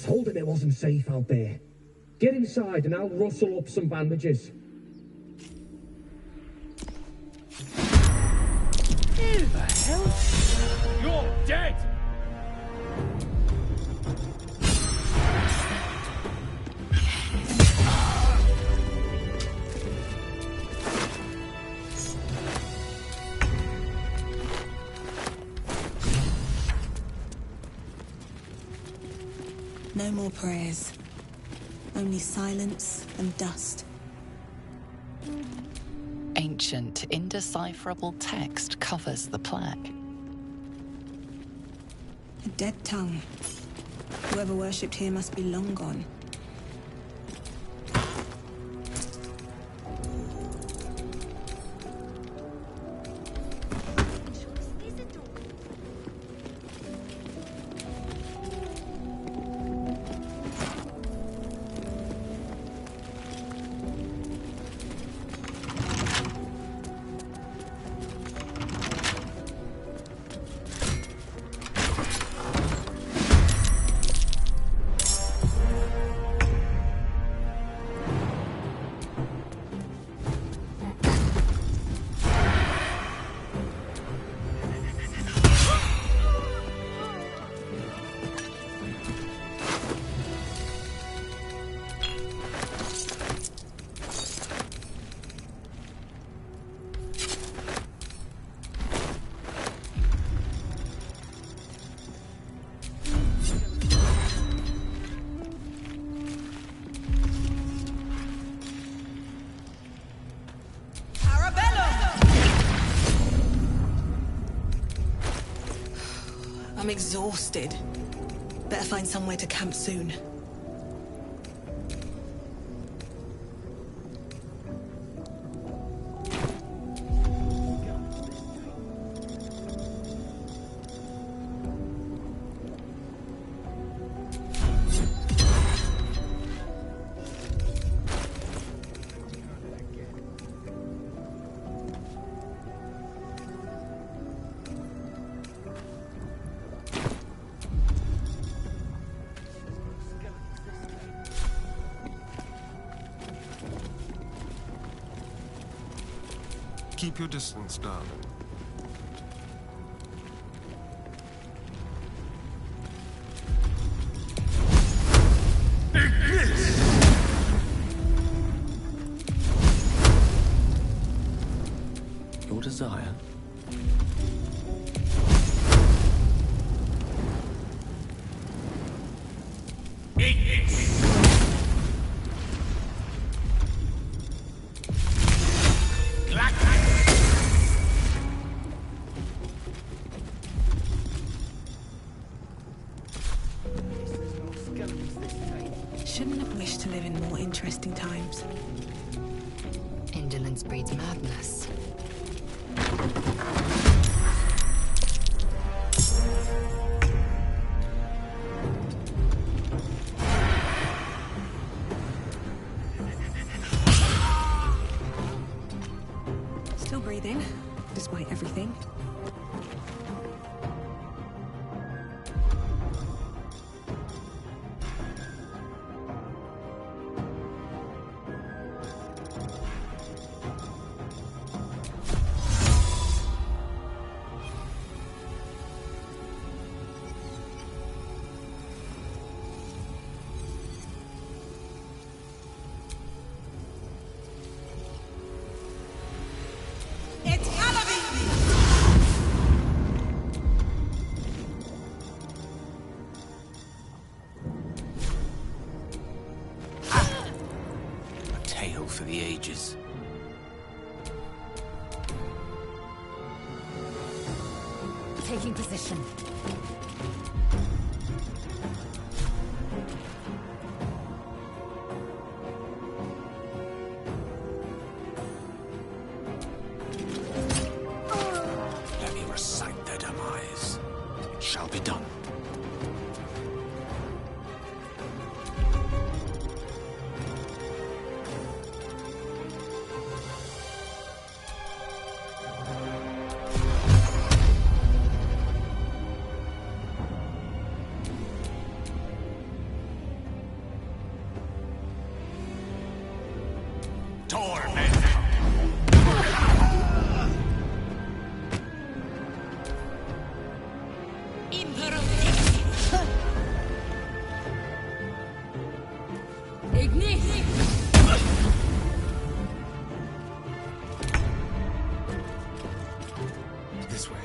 told him it wasn't safe out there. Get inside and I'll rustle up some bandages. Who the hell? You're dead! No more prayers. Only silence and dust. Ancient, indecipherable text covers the plaque. A dead tongue. Whoever worshipped here must be long gone. I'm exhausted. Better find somewhere to camp soon. Keep your distance, darling. Your desire? Shouldn't have wished to live in more interesting times. Indolence breeds madness. Still breathing, despite everything. For the ages. Taking position. Let me recite their demise. It shall be done. torment. This way.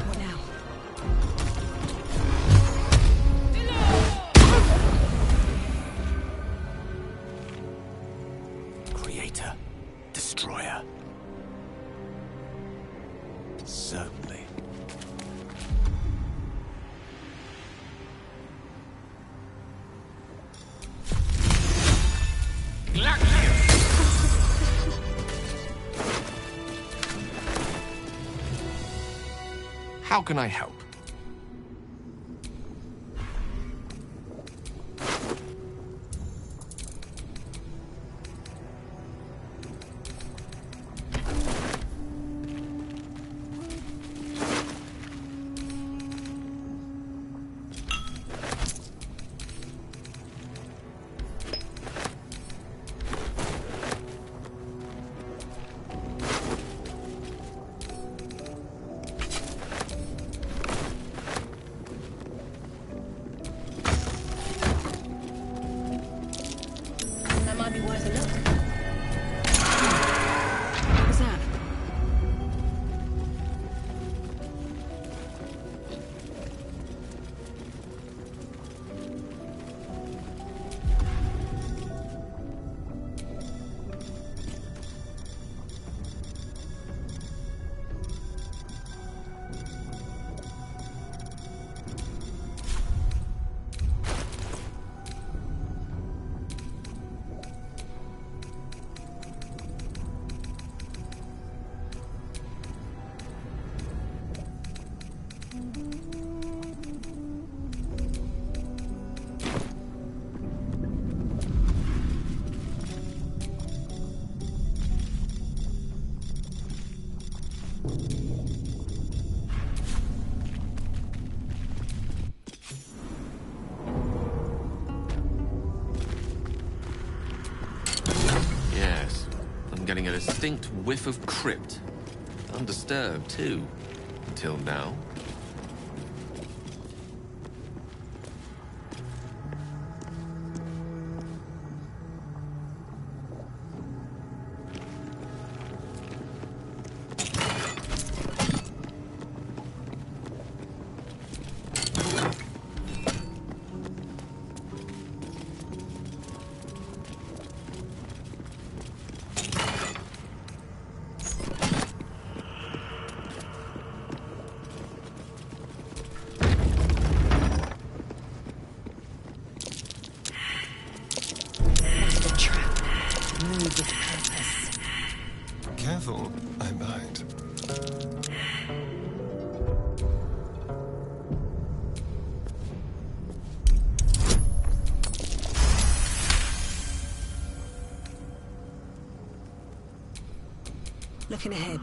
What now? Creator. Destroyer. Certainly. How can I help? That might be worth a look. What's that? Yes, I'm getting a distinct whiff of crypt. Undisturbed, too. Until now. The trap. Move with purpose. Careful, I might. Looking ahead.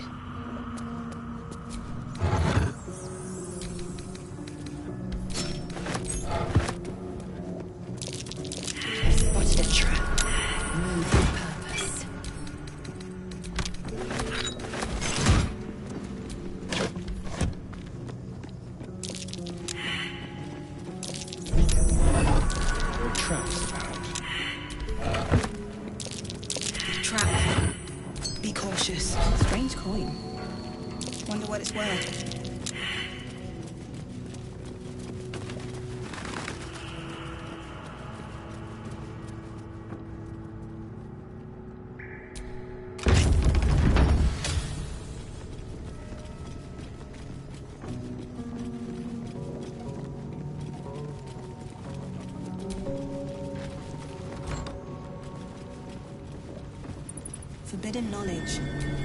Spotted a trap. Move with purpose. Traps about. Trap. Be cautious. Strange coin. Wonder what it's worth. Forbidden knowledge,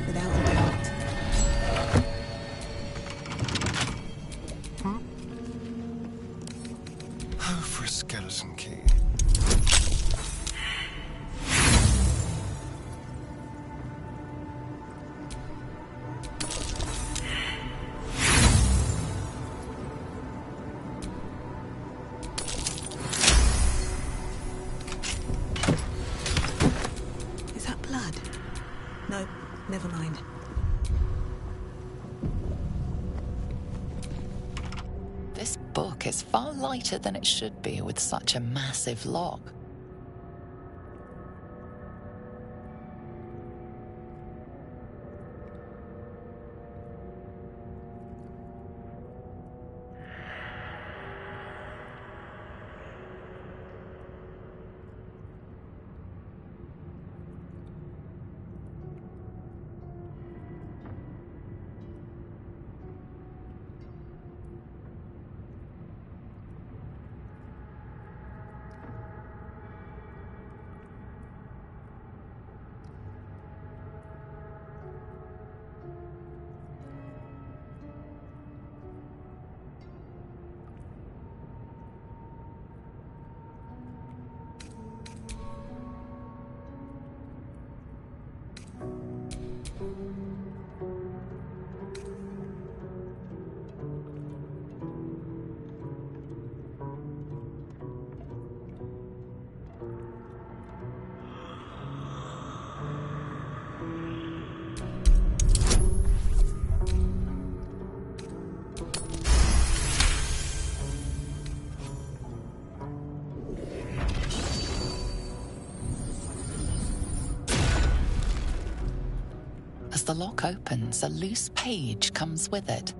without a doubt. Oh, for a skeleton key. No, never mind. This book is far lighter than it should be with such a massive lock. As the lock opens, a loose page comes with it.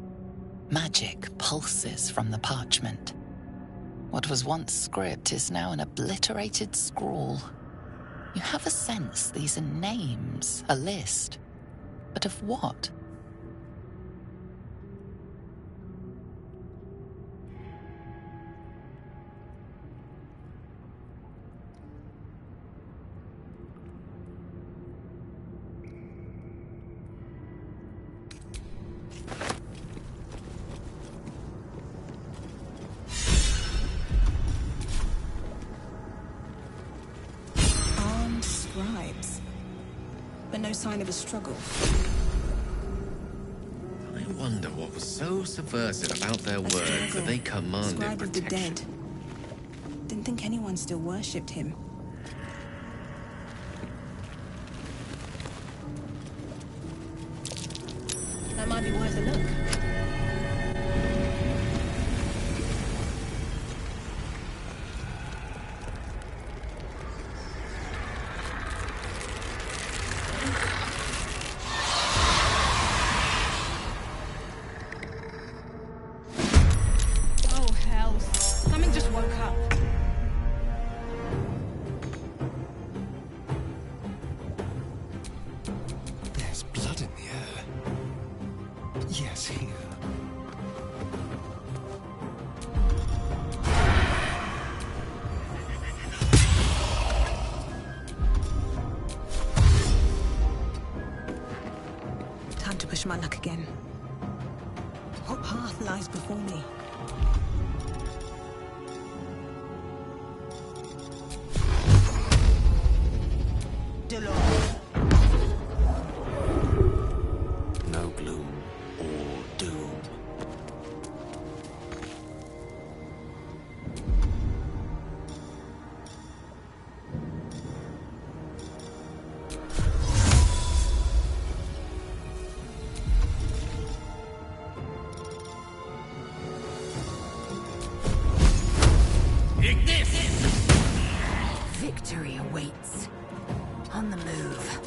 Magic pulses from the parchment. What was once script is now an obliterated scrawl. You have a sense these are names, a list. But of what? Scribes, but no sign of a struggle. I wonder what was so subversive about their words that they commanded Scribe of the protection. dead. Didn't think anyone still worshipped him. That might be worth a look. There's blood in the air. Yes, here. Time to push my luck again. What path lies before me? No gloom or doom. Victory awaits. On the move.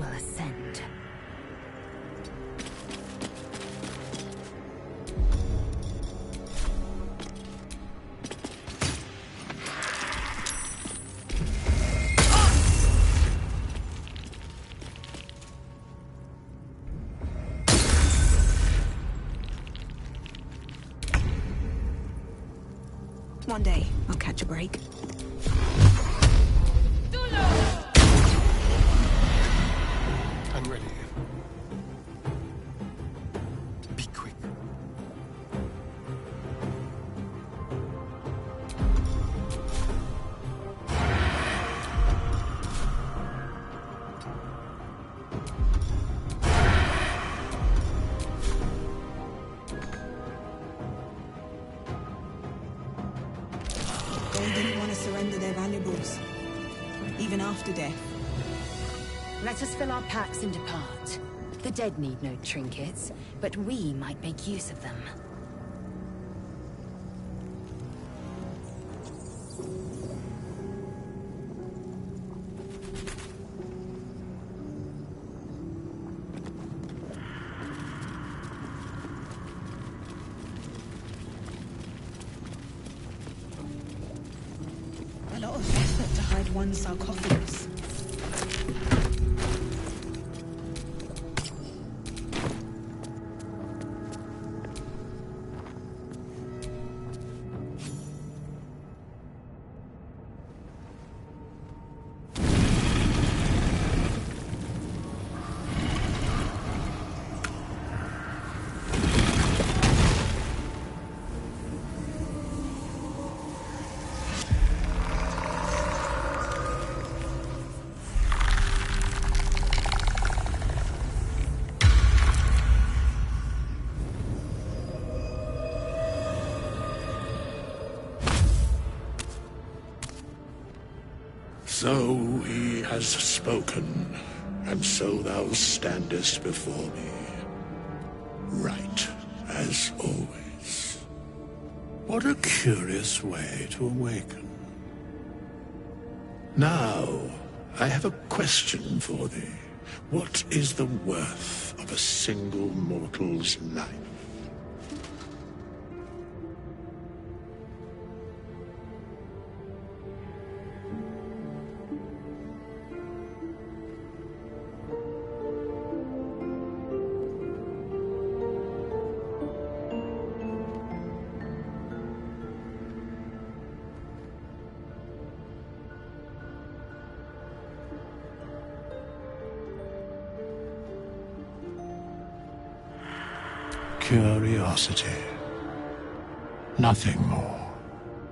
will ascend. One day, I'll catch a break. I'm ready. Be quick. They didn't want to surrender their valuables, even after death. Let us fill our packs and depart. The dead need no trinkets, but we might make use of them. A lot of effort to hide one sarcophagus. So he has spoken, and so thou standest before me. Right, as always. What a curious way to awaken. Now, I have a question for thee. What is the worth of a single mortal's life? Curiosity. Nothing more.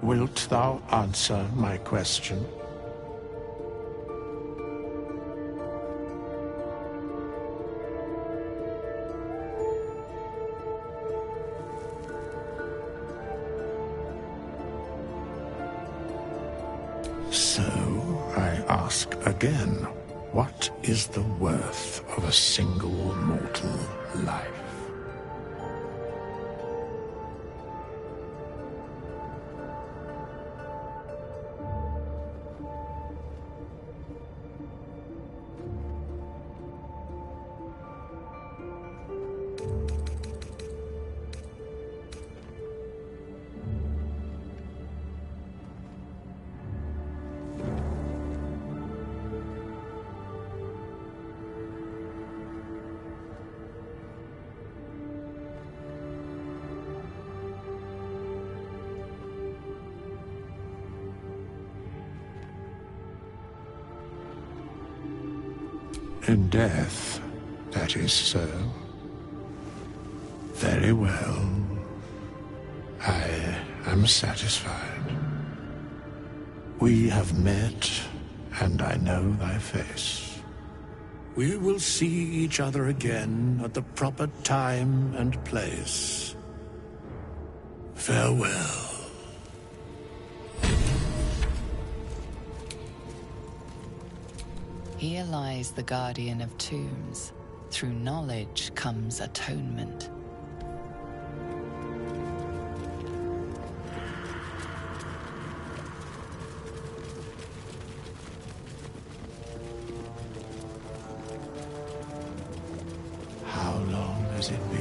Wilt thou answer my question? So, I ask again, what is the worth of a single mortal life? In death, that is so. Very well. I am satisfied. We have met, and I know thy face. We will see each other again at the proper time and place. Farewell. Here lies the guardian of tombs. Through knowledge comes atonement. as it be.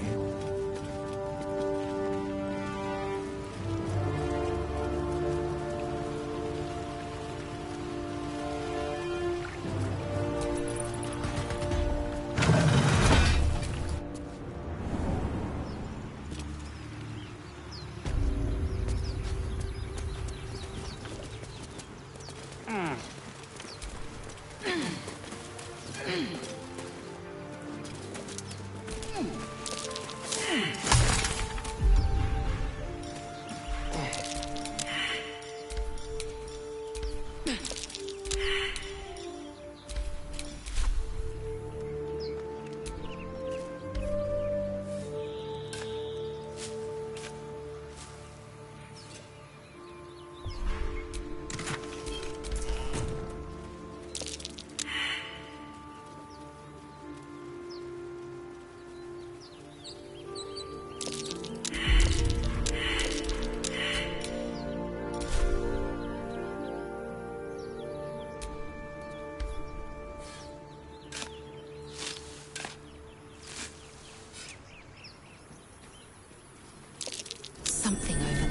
Something over there.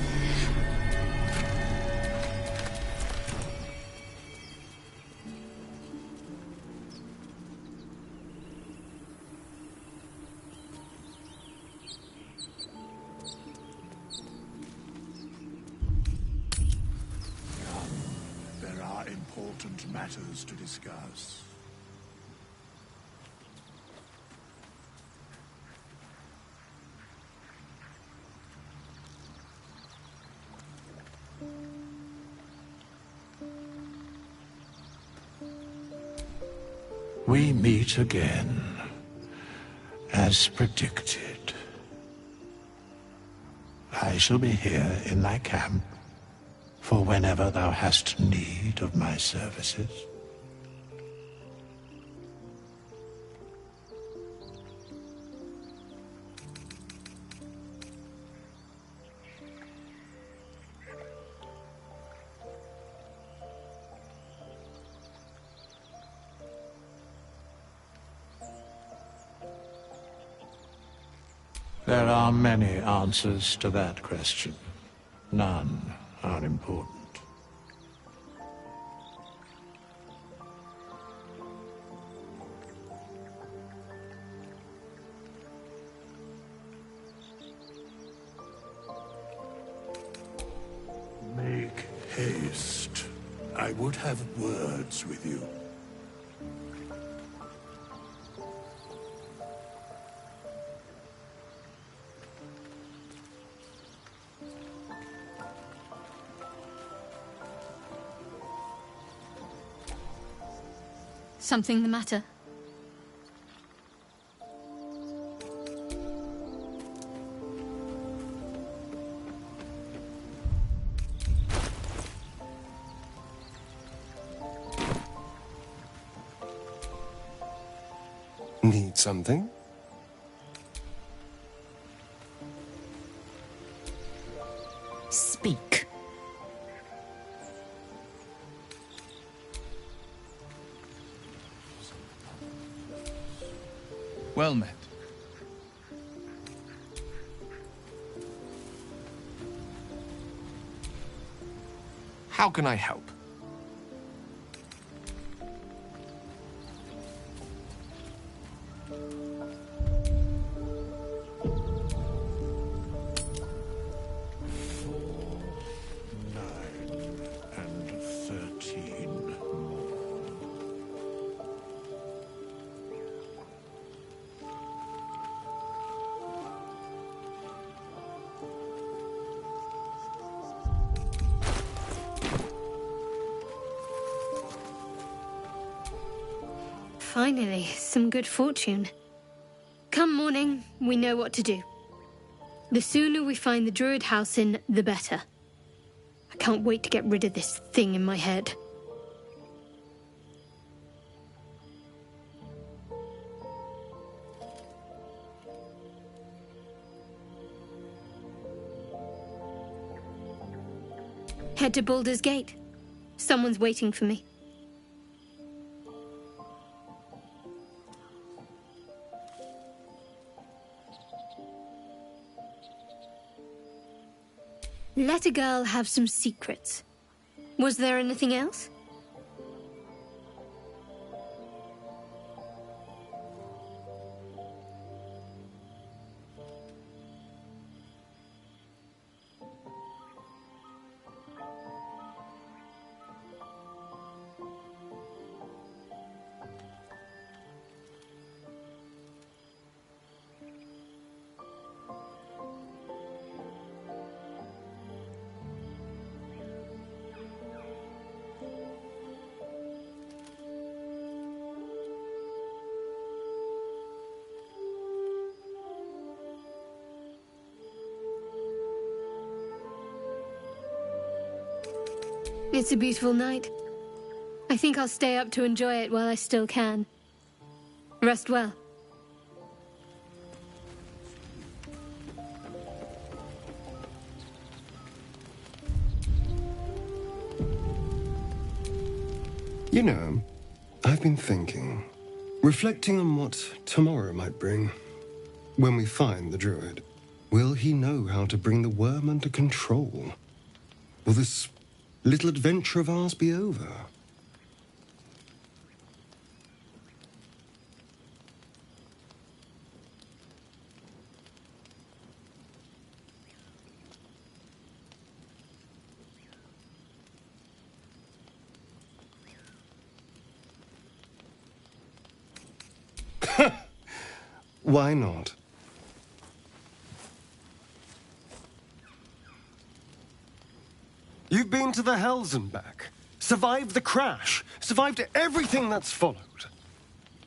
There are important matters to discuss. We meet again, as predicted. I shall be here in thy camp for whenever thou hast need of my services. There are many answers to that question. None are important. Make haste. I would have words with you. Something the matter? Need something? Speak. Well met. How can I help? Finally, some good fortune. Come morning, we know what to do. The sooner we find the Druid house in, the better. I can't wait to get rid of this thing in my head. Head to Baldur's Gate. Someone's waiting for me. Let a girl have some secrets. Was there anything else? It's a beautiful night. I think I'll stay up to enjoy it while I still can. Rest well. You know, I've been thinking, reflecting on what tomorrow might bring. When we find the druid, will he know how to bring the worm under control? Will this little adventure of ours be over? Why not? You've been to the Hells and back, survived the crash, survived everything that's followed.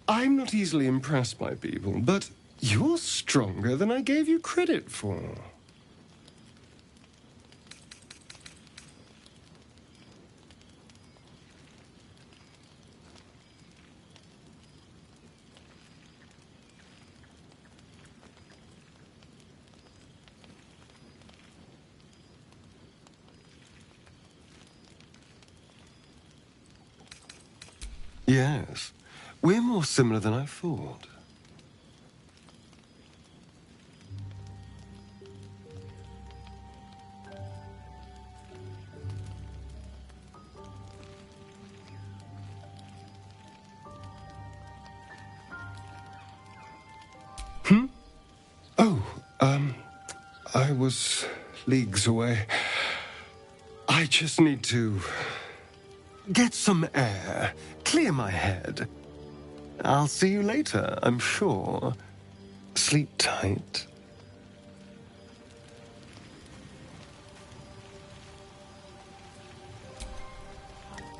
I'm not easily impressed by people, but you're stronger than I gave you credit for. Yes, we're more similar than I thought. Oh, I was leagues away. I just need to get some air, clear my head. I'll see you later, I'm sure. Sleep tight.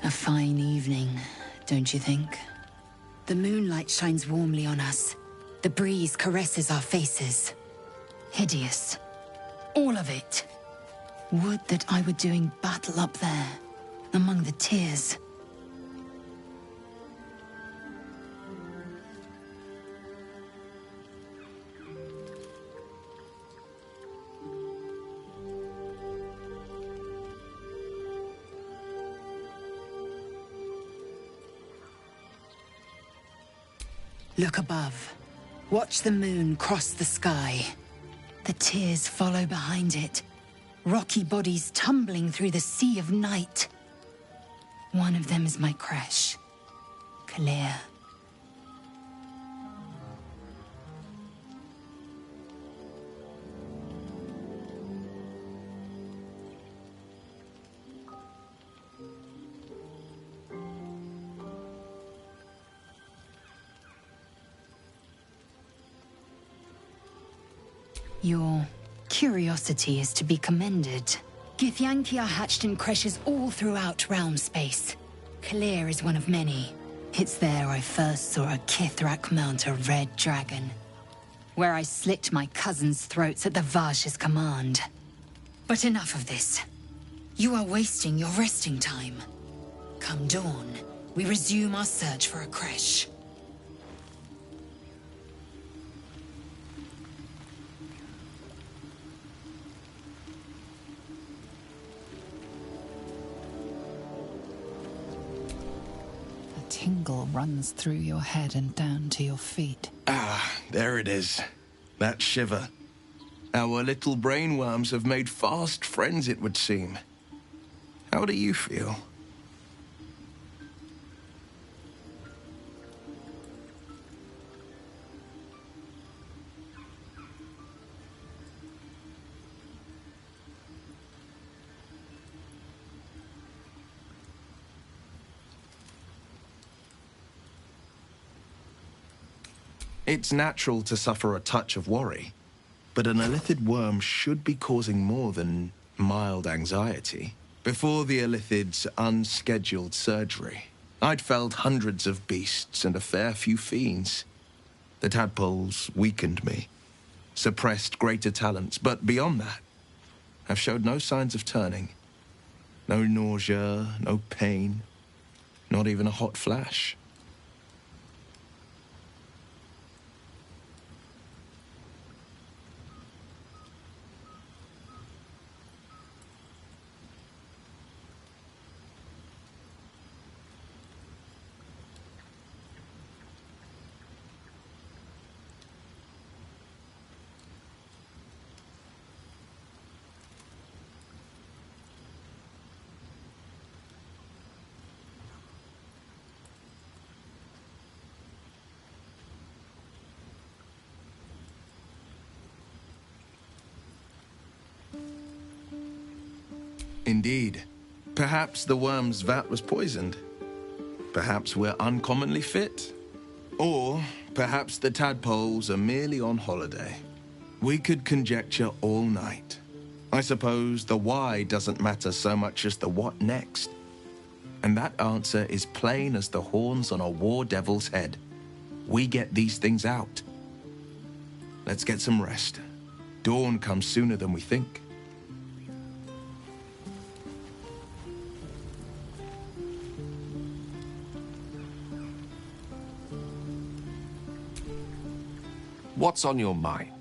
A fine evening, don't you think? The moonlight shines warmly on us. The breeze caresses our faces. Hideous. All of it. Would that I were doing battle up there, among the tears. Look above. Watch the moon cross the sky. The tears follow behind it. Rocky bodies tumbling through the sea of night. One of them is my creche, Kalir. Your curiosity is to be commended. Githyanki are hatched in creches all throughout realm space. Kalir is one of many. It's there I first saw a Kithrak mount a red dragon, where I slit my cousins' throats at the Vash's command. But enough of this. You are wasting your resting time. Come dawn, we resume our search for a creche. Tingle runs through your head and down to your feet. Ah, there it is. That shiver. Our little brainworms have made fast friends, it would seem. How do you feel? It's natural to suffer a touch of worry, but an illithid worm should be causing more than mild anxiety. Before the illithid's unscheduled surgery, I'd felled hundreds of beasts and a fair few fiends. The tadpoles weakened me, suppressed greater talents, but beyond that, I've showed no signs of turning. No nausea, no pain, not even a hot flash. Indeed. Perhaps the worm's vat was poisoned. Perhaps we're uncommonly fit. Or perhaps the tadpoles are merely on holiday. We could conjecture all night. I suppose the why doesn't matter so much as the what next. And that answer is plain as the horns on a war devil's head. We get these things out. Let's get some rest. Dawn comes sooner than we think. What's on your mind?